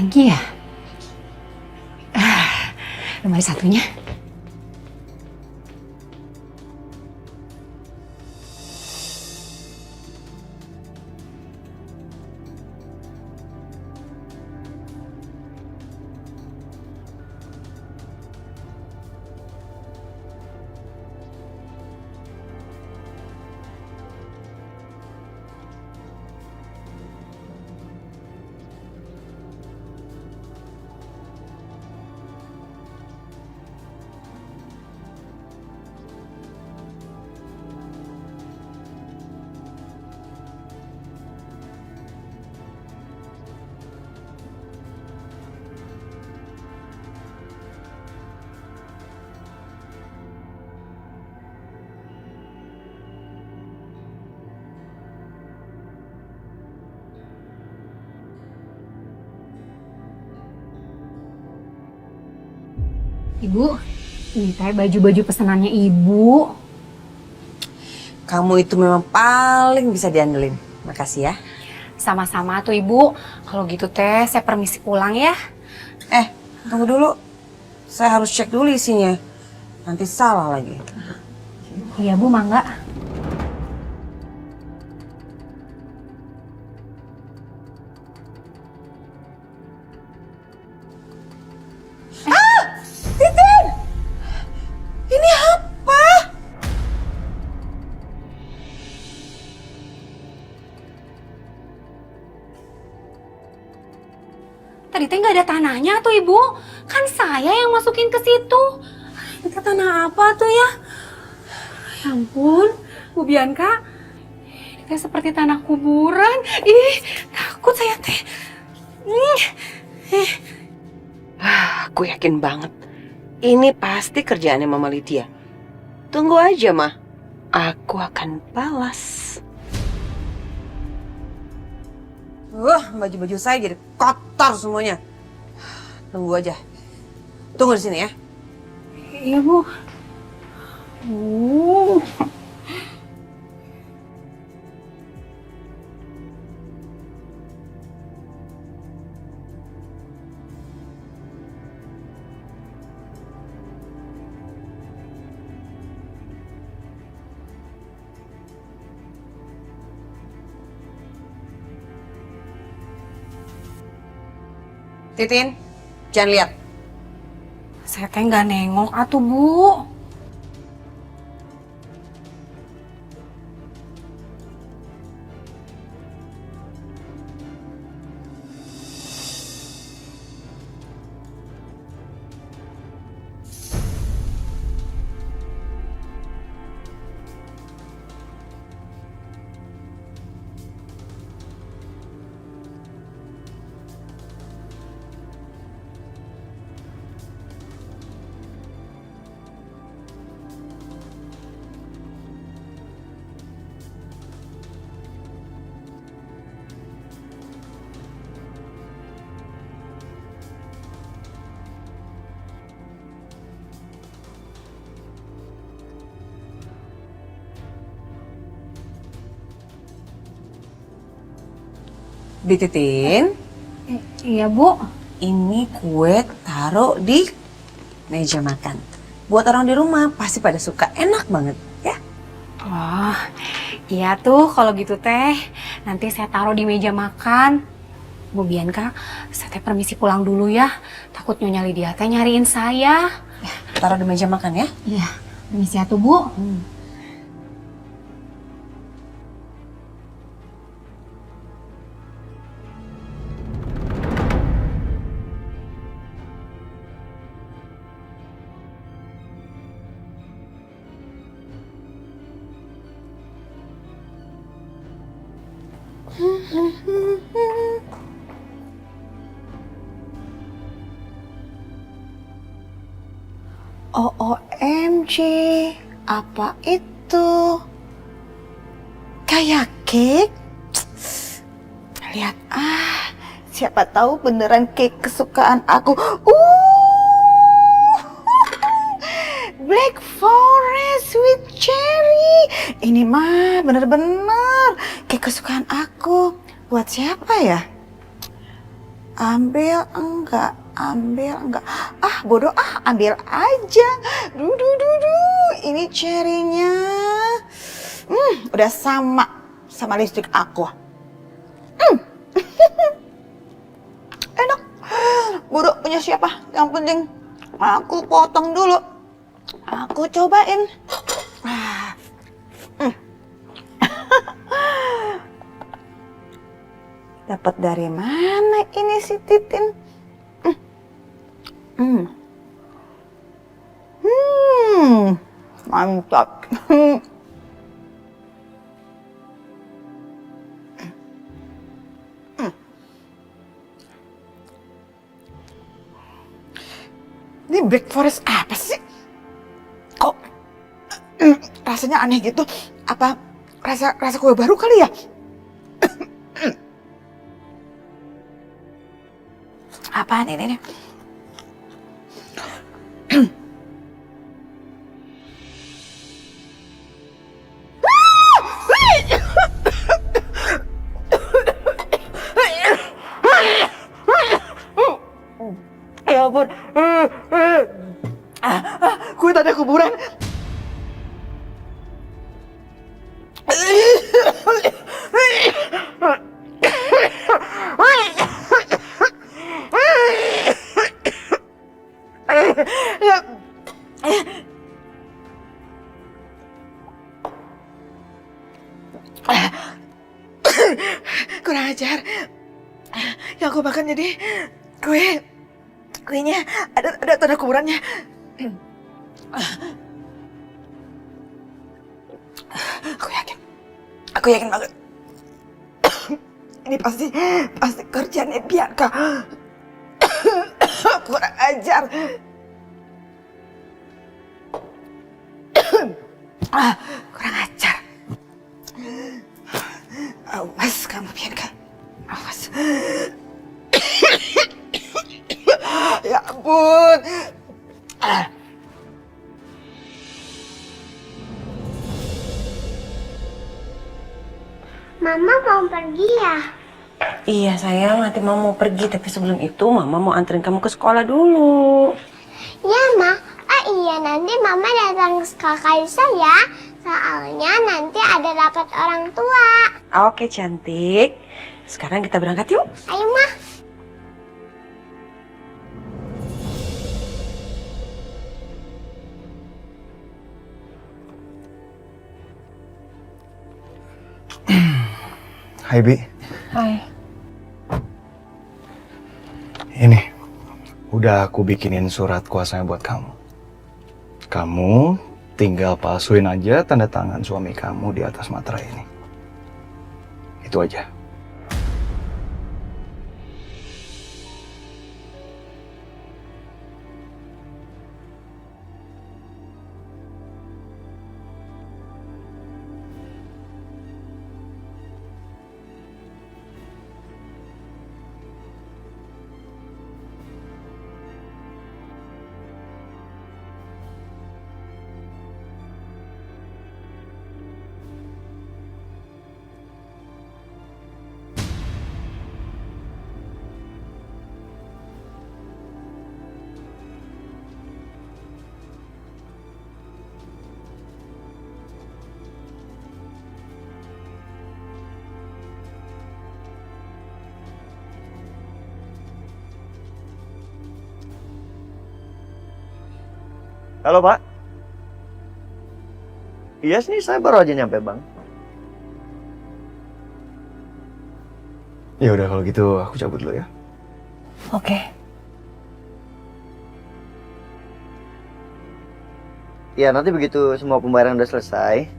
Lagi ya? Lemari satunya. Ibu, ini teh baju-baju pesanannya Ibu. Kamu itu memang paling bisa diandelin. Makasih ya. Sama-sama tuh Ibu. Kalau gitu teh saya permisi pulang ya. Tunggu dulu. Saya harus cek dulu isinya. Nanti salah lagi. Iya Bu, mangga. Titin! Ini apa? Tadi teh nggak ada tanahnya tuh Ibu. Kan saya yang masukin ke situ. Itu tanah apa tuh ya? Ya ampun, Bu Bianca. Ini teh seperti tanah kuburan. Ih, takut saya teh. Aku yakin banget. Ini pasti kerjaannya Mama Lydia. Tunggu aja, Mah. Aku akan balas. Baju-baju saya jadi kotor semuanya. Tunggu aja. Tunggu di sini ya. Iya, Bu. Titin, jangan lihat. Saya teh nggak nengok atuh, Bu. Dititin. Iya, Bu. Ini kue taruh di meja makan. Buat orang di rumah pasti pada suka, enak banget ya. Oh, iya tuh kalau gitu teh. Nanti saya taruh di meja makan. Bu Bianca, saya teh permisi pulang dulu ya. Takut Nyonya Lydia teh nyariin saya. Taruh di meja makan ya. Iya, permisi ya tuh, Bu. OMG, apa itu? Kayak cake? Lihat, siapa tahu beneran cake kesukaan aku. Black Forest with cherry. Ini mah bener-bener cake kesukaan aku. Buat siapa ya? Ambil enggak? Ambil enggak? Bodoh ambil aja. Ini cherry-nya. Udah sama listrik aku. Enak. Bodoh punya siapa? Yang penting aku potong dulu. Aku cobain. Dapat dari mana ini si Titin? Mantap. Ini Black Forest apa sih? Kok rasanya aneh gitu? Apa rasa kue baru kali ya? Apaan ini nih? Ya ampun. Kue tanda kuburan. Kurang ajar. Yang aku makan jadi kuenya ada tanda kuburannya. Aku yakin banget. Ini pasti kerjanya Bianca. Kurang ajar. Kurang ajar. Awas kamu Bianca. Awas. Ya ampun. Mama mau pergi ya? Iya sayang, nanti mama mau pergi. Tapi sebelum itu mama mau anterin kamu ke sekolah dulu. Ya Ma. Iya nanti Mama datang ke Kaisa ya. Soalnya nanti ada rapat orang tua. Oke cantik. Sekarang kita berangkat yuk. Ayo Ma. Hai Bi. Hai. Ini, udah aku bikinin surat kuasanya buat kamu. Kamu tinggal palsuin aja tanda tangan suami kamu di atas materai ini. Itu aja. Halo Pak. Iya sih, saya baru aja nyampe Bang. Ya udah kalau gitu aku cabut dulu ya. Oke. Ya nanti begitu semua pembayaran udah selesai,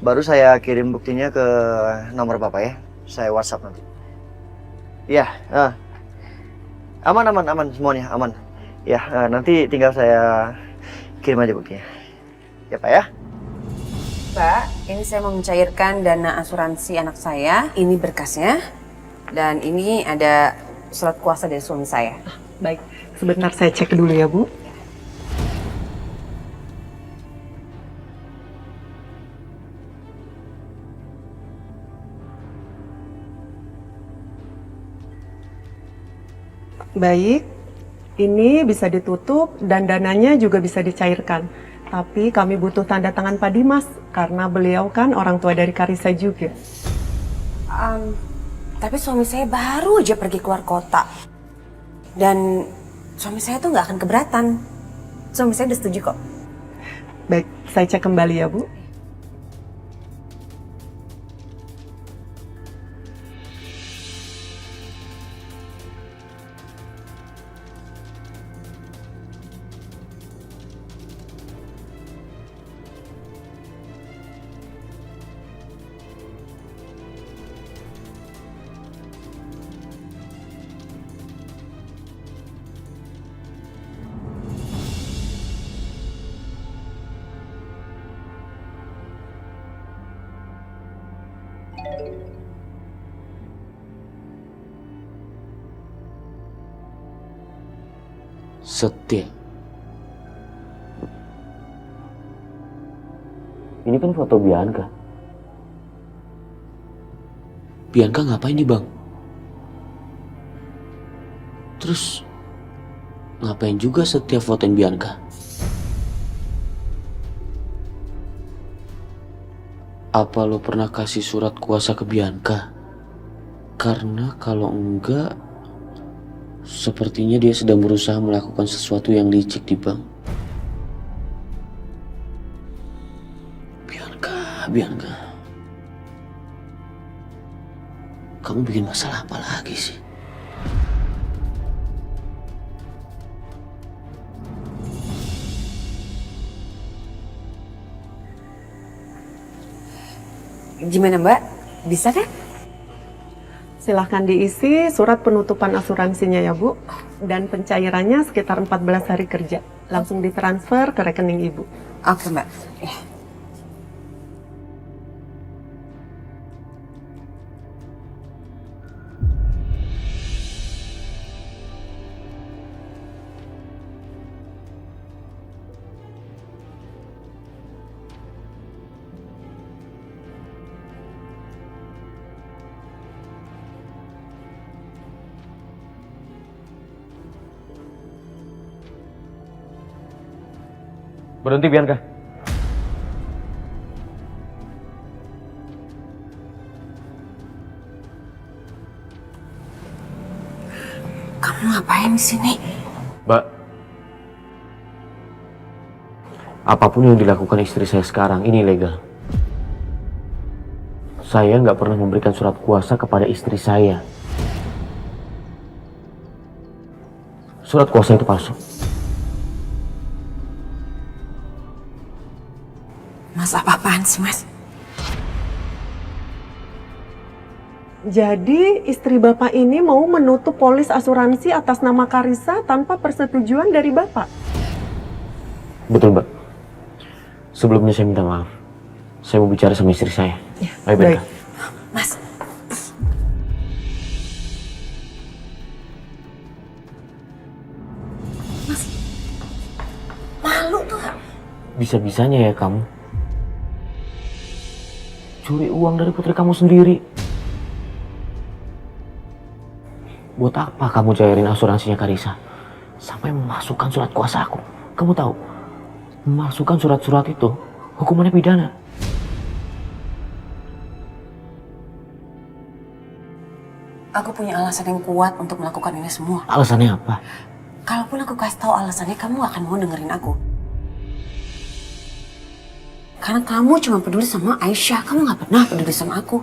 baru saya kirim buktinya ke nomor Bapak ya. Saya WhatsApp nanti. Iya, aman semuanya aman. Ya nanti tinggal saya kirim aja buktinya. Ya Pak ya. Mbak, ini saya mau mencairkan dana asuransi anak saya. Ini berkasnya. Dan ini ada surat kuasa dari suami saya. Baik, sebentar saya cek dulu ya Bu. Baik, ini bisa ditutup dan dananya juga bisa dicairkan. Tapi kami butuh tanda tangan Pak Dimas, karena beliau kan orang tua dari Karissa juga. Tapi suami saya baru aja pergi keluar kota. Dan suami saya tuh nggak akan keberatan. Suami saya udah setuju kok. Baik, saya cek kembali ya Bu. Setia. Ini kan foto Bianca. Bianca ngapain nih Bang? Terus ngapain juga Setia fotoin Bianca? Apa lo pernah kasih surat kuasa ke Bianca? Karena kalau enggak, sepertinya dia sedang berusaha melakukan sesuatu yang licik di bank. Bianca. Kamu bikin masalah apa lagi sih? Gimana Mbak? Bisa kan? Silahkan diisi surat penutupan asuransinya ya Bu. Dan pencairannya sekitar 14 hari kerja. Langsung ditransfer ke rekening Ibu. Oke Mbak. Berhenti Bianca. Kamu ngapain di sini? Mbak, apapun yang dilakukan istri saya sekarang ini legal. Saya nggak pernah memberikan surat kuasa kepada istri saya. Surat kuasa itu palsu. Mas, apa-apaan sih, Mas? Jadi istri Bapak ini mau menutup polis asuransi atas nama Karissa tanpa persetujuan dari Bapak? Betul, Mbak. Sebelumnya saya minta maaf. Saya mau bicara sama istri saya. Ya, Ayo, baik. Mas. Mas. Malu tuh. Bisa-bisanya ya kamu curi uang dari putri kamu sendiri. Buat apa kamu cairin asuransinya Karissa? Sampai memasukkan surat kuasa aku. Kamu tahu, memasukkan surat-surat itu hukumannya pidana. Aku punya alasan yang kuat untuk melakukan ini semua. Alasannya apa? Kalaupun aku kasih tahu alasannya, kamu akan mau dengerin aku. Karena kamu cuma peduli sama Aisyah, kamu gak pernah peduli sama aku.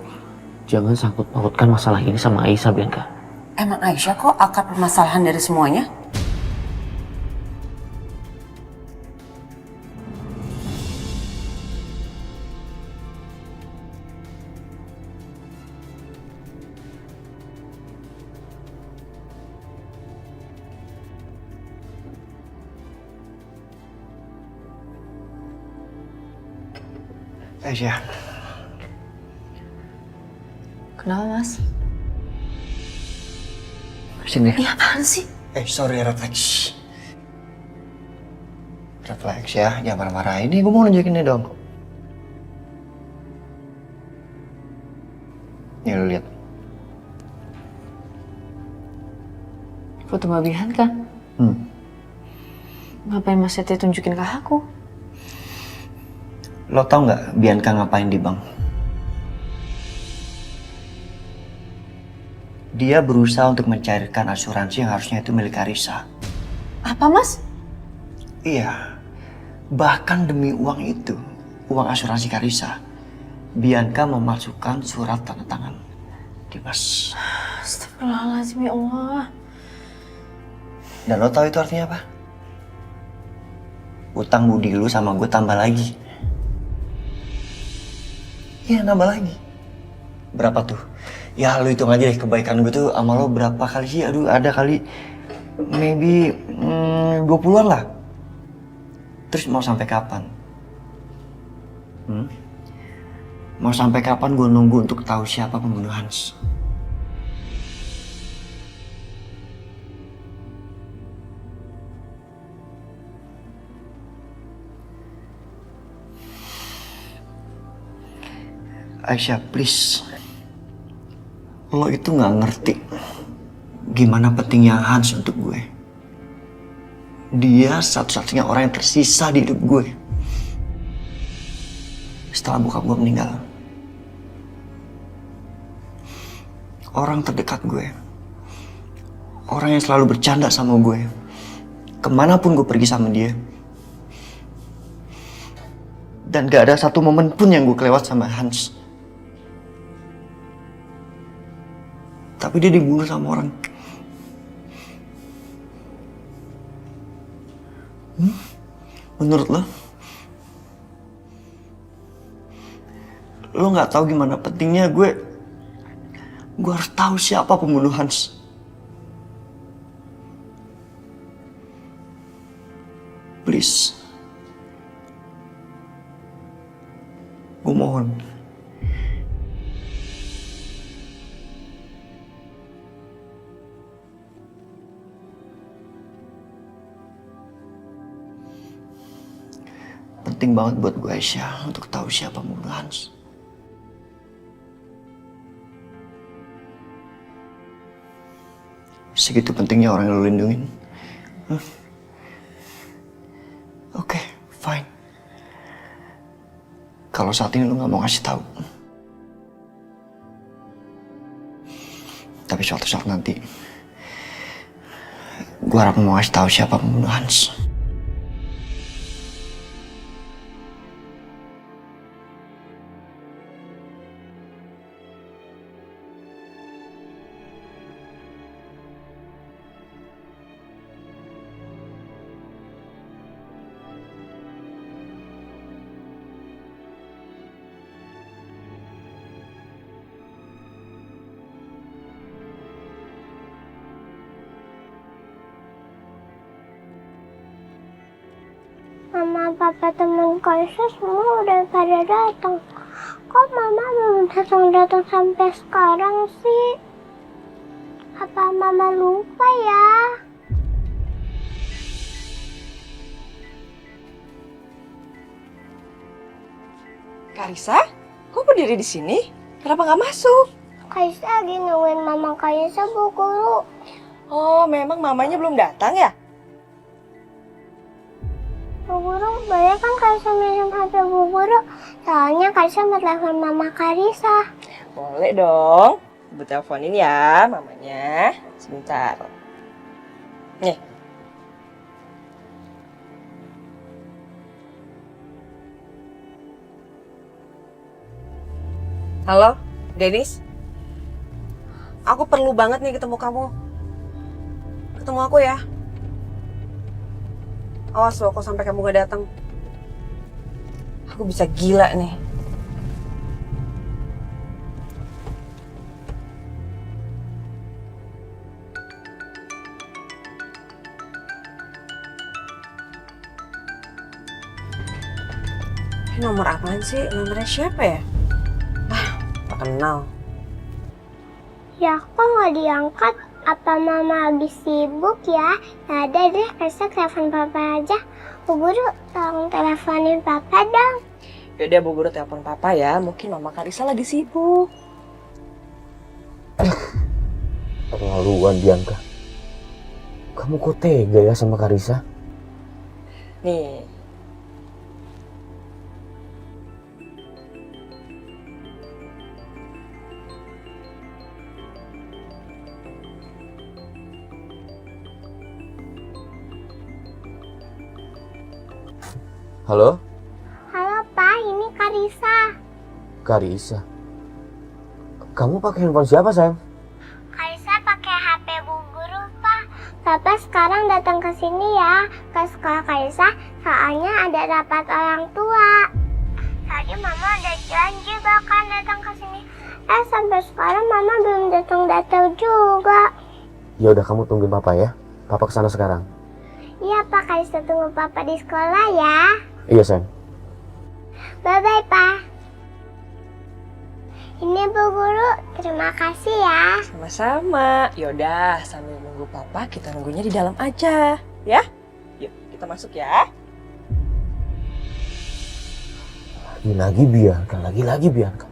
Jangan sangkut pautkan masalah ini sama Aisyah, Bianca. Emang Aisyah kok akar permasalahan dari semuanya? Aisyah. Kenapa, Mas? Sini. Ini apaan sih? Sorry, refleks. Refleks ya, jangan marah-marah. Ini gue mau nunjukin ini dong. Nih lu lihat. Foto Mbak Bihan kan? Ngapain Mas Seti tunjukin ke aku? Lo tau nggak Bianca ngapain di bank? Dia berusaha untuk mencairkan asuransi yang harusnya itu milik Karissa. Apa, Mas? Iya. Bahkan demi uang itu, uang asuransi Karissa, Bianca memasukkan surat tanda tangan Dimas. Astagfirullahaladzim, ya Allah. Dan lo tau itu artinya apa? Utang budi lu sama gue tambah lagi. Iya, nambah lagi. Berapa tuh? Ya lu hitung aja deh, kebaikan gue tuh sama lo berapa kali sih? Aduh, ada kali maybe 20-an lah. Terus mau sampai kapan? Mau sampai kapan gue nunggu untuk tahu siapa pembunuh Hans? Aisyah, please. Lo itu gak ngerti gimana pentingnya Hans untuk gue. Dia satu-satunya orang yang tersisa di hidup gue setelah bokap gue meninggal. Orang terdekat gue. Orang yang selalu bercanda sama gue. Kemanapun gue pergi sama dia. Dan gak ada satu momen pun yang gue kelewat sama Hans. Tapi dia dibunuh sama orang. Menurut lo? Lo gak tahu gimana pentingnya gue harus tahu siapa pembunuh Hans. Please. Gue mohon. Penting banget buat gue, Aisyah, untuk tahu siapa pembunuh Hans. Segitu pentingnya orang yang lo lindungin. Oke, fine. Kalau saat ini lo gak mau ngasih tahu. Tapi suatu saat nanti, gue harap mau ngasih tahu siapa pembunuh Hans. Mama, papa, teman Kaisa semua udah pada datang. Kok mama belum datang-datang sampai sekarang sih? Apa mama lupa ya? Karisa, kok berdiri di sini? Kenapa nggak masuk? Kaisa lagi nungguin mama Kaisa, Bu Guru. Oh, memang mamanya belum datang ya? Bu Guru, boleh kan Kaisa minjem HP Bu Guru? Soalnya Kaisa mau telepon mama Karisa. Boleh dong. Ibu teleponin ya mamanya. Sebentar. Nih. Halo, Denis. Aku perlu banget nih ketemu kamu. Ketemu aku ya. Awas loh kok sampai kamu gak datang. Aku bisa gila nih. Ini nomor apaan sih? Nomornya siapa ya? Tak kenal. Ya, kok nggak diangkat? Apa mama habis sibuk ya? Nggak ada deh, Kaisa telepon papa aja. Bu Guru, tolong teleponin papa dong. Yaudah Bu Guru telepon papa ya. Mungkin mama Karisa lagi sibuk. Terlaluan Bianca. Kamu kok tega ya sama Karisa? Nih. Halo? Halo Pak, ini Karisa. Karisa? Kamu pakai handphone siapa, sayang? Karisa pakai HP Bu Guru, Pak. Papa sekarang datang ke sini ya, ke sekolah Karisa, soalnya ada rapat orang tua. Tadi Mama udah janji bakal datang ke sini. Sampai sekarang Mama belum datang-datang juga. Ya udah, kamu tungguin papa ya. Papa kesana sekarang. Iya Pak, Karisa tunggu Papa di sekolah ya. Iya, sayang. Bye-bye, Pak. Ini Bu Guru, terima kasih ya. Sama-sama. Yaudah, sambil nunggu papa, kita nunggunya di dalam aja. Ya? Yuk, kita masuk ya. Lagi-lagi Bianca, lagi-lagi Bianca.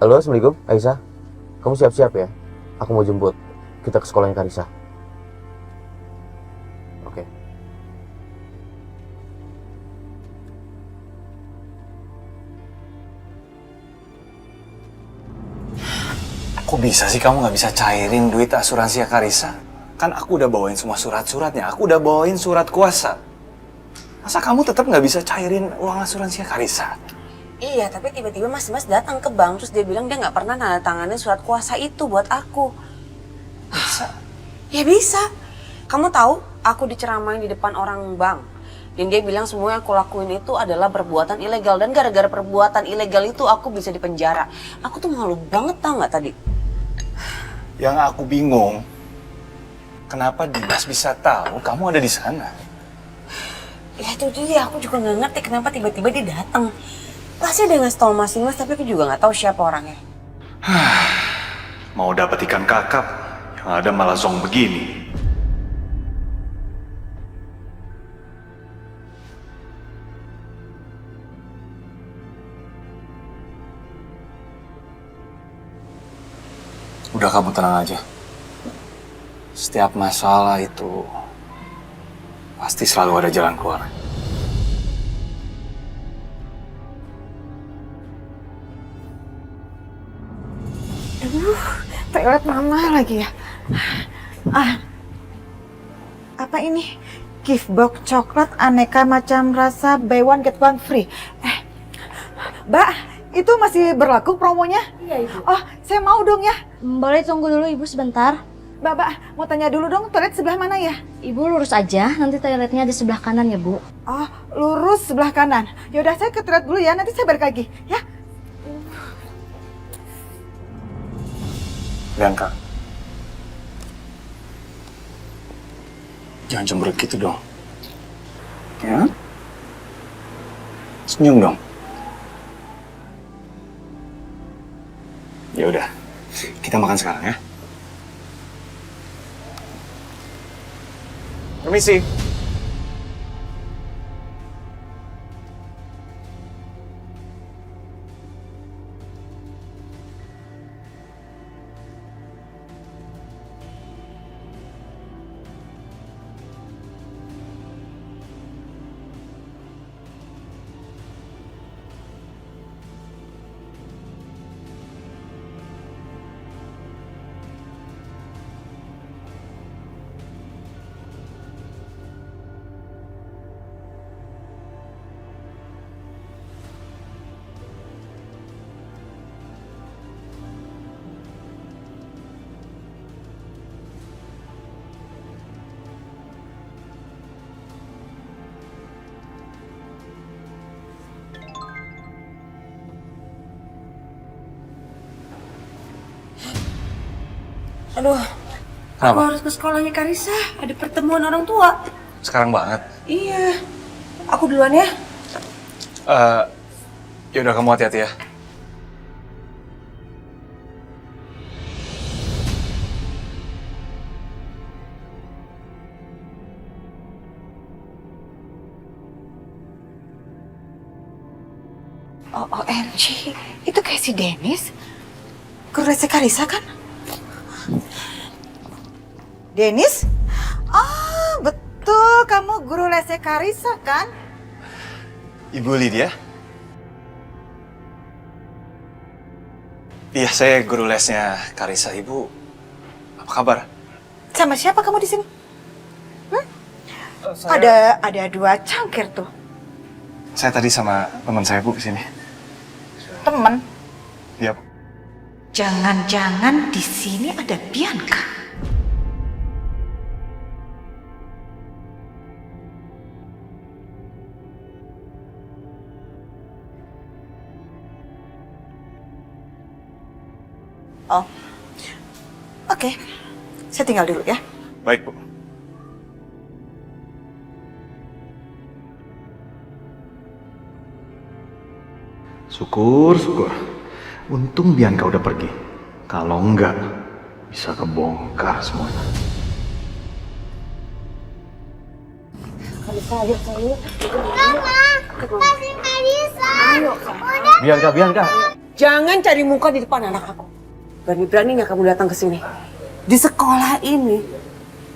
Halo, Assalamualaikum, Aisyah. Kamu siap-siap ya? Aku mau jemput. Kita ke sekolahnya Karisa. Oke. Kok bisa sih kamu nggak bisa cairin duit asuransi Karisa? Kan aku udah bawain semua surat-suratnya, aku udah bawain surat kuasa. Masa kamu tetap nggak bisa cairin uang asuransi Karisa? Iya, tapi tiba-tiba Mas datang ke bank terus dia bilang dia nggak pernah nanda tanganin surat kuasa itu buat aku. Bisa? Ya bisa. Kamu tahu, aku diceramain di depan orang bank. Dan dia bilang semua yang aku lakuin itu adalah perbuatan ilegal. Dan gara-gara perbuatan ilegal itu aku bisa dipenjara. Aku tuh malu banget, tau nggak tadi? Yang aku bingung, kenapa Dimas bisa tahu kamu ada di sana? Ya itu dia, aku juga nggak ngerti kenapa tiba-tiba dia datang. Pasti dia ngasih tau Mas Dimas, tapi aku juga nggak tahu siapa orangnya. Mau dapet ikan kakap, yang ada malah zong begini. Udah, kamu tenang aja. Setiap masalah itu pasti selalu ada jalan keluar. Aduh, toilet mama lagi ya. Apa ini? Gift box coklat aneka macam rasa buy one get one free. Mbak, itu masih berlaku promonya? Iya, Ibu. Oh, saya mau dong ya. Boleh tunggu dulu Ibu sebentar. Mbak, mau tanya dulu dong, toilet sebelah mana ya? Ibu lurus aja, nanti toiletnya di sebelah kanan ya, Bu. Oh, lurus sebelah kanan. Yaudah, saya ke toilet dulu ya, nanti saya balik lagi, ya. Bianca, Jangan cemberut gitu dong. Ya? Senyum dong. Ya udah, kita makan sekarang ya. Permisi. Aduh, aku Kenapa? harus ke sekolahnya Karisa. Ada pertemuan orang tua. Sekarang banget. Iya. Aku duluan ya. Ya udah, kamu hati-hati ya. Oh, OMG, itu kayak si Dennis? Guru les Karisa kan? Dennis? Ah, betul, kamu guru les Karisa kan? Ibu Lydia? Iya, saya guru lesnya Karisa. Ibu, apa kabar? Sama siapa kamu di sini? Ada dua cangkir tuh. Saya tadi sama teman saya, Bu, kesini. Temen? Iya, Bu. Jangan-jangan di sini ada Bianca. Oh, oke. Saya tinggal dulu ya. Baik, Bu. Syukur. Untung Bianca udah pergi. Kalau enggak, bisa kebongkar semuanya. Karisa, ayo saya. Mama, kasih Karisa. Ayo. Udah. Bianca. Jangan cari muka di depan anak aku. Berani-beraninya kamu datang ke sini. Di sekolah ini,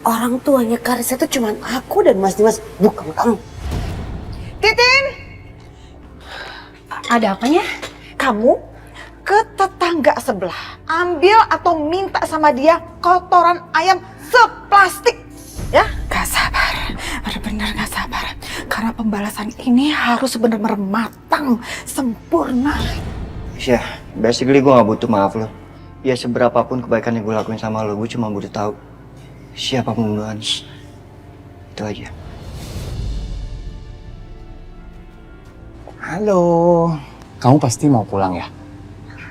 orang tuanya Karisa itu cuma aku dan Mas Dimas, bukan kamu. Titin! Ada apanya? Kamu ke tetangga sebelah, ambil atau minta sama dia kotoran ayam seplastik. Ya? Gak sabar, bener-bener gak sabar. Karena pembalasan ini harus bener-bener matang, sempurna. Ya, basically gue gak butuh maaf lo. Ya seberapapun kebaikan yang gue lakuin sama lo, gue cuma butuh tahu siapa pembunuh Hans. Itu aja. Halo. Kamu pasti mau pulang ya?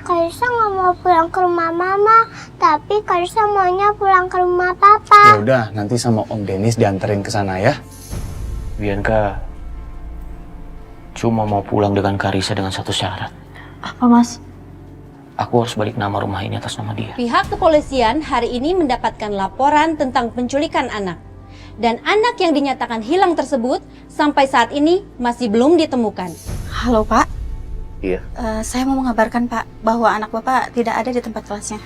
Karisa nggak mau pulang ke rumah Mama, tapi Karisa maunya pulang ke rumah Papa. Ya udah, nanti sama Om Dennis dianterin ke sana ya. Bianca cuma mau pulang dengan Karisa dengan satu syarat. Apa, Mas? Aku harus balik nama rumah ini atas nama dia. Pihak kepolisian hari ini mendapatkan laporan tentang penculikan anak. Dan anak yang dinyatakan hilang tersebut sampai saat ini masih belum ditemukan. Halo, Pak. Iya. Saya mau mengabarkan, Pak, bahwa anak Bapak tidak ada di tempat kelasnya.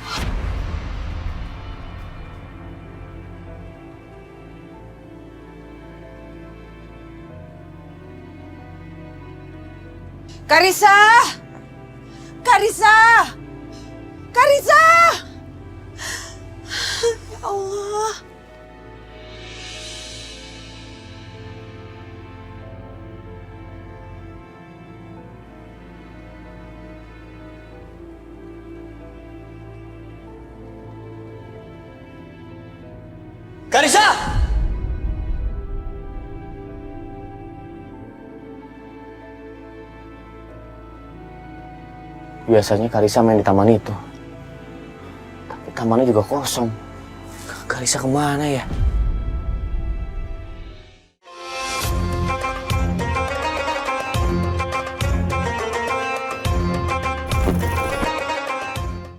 Karisa! Karisa! Karisa! Ya Allah. Karisa! Biasanya Karisa main di taman itu. Tapi tamannya juga kosong. Karisa kemana ya?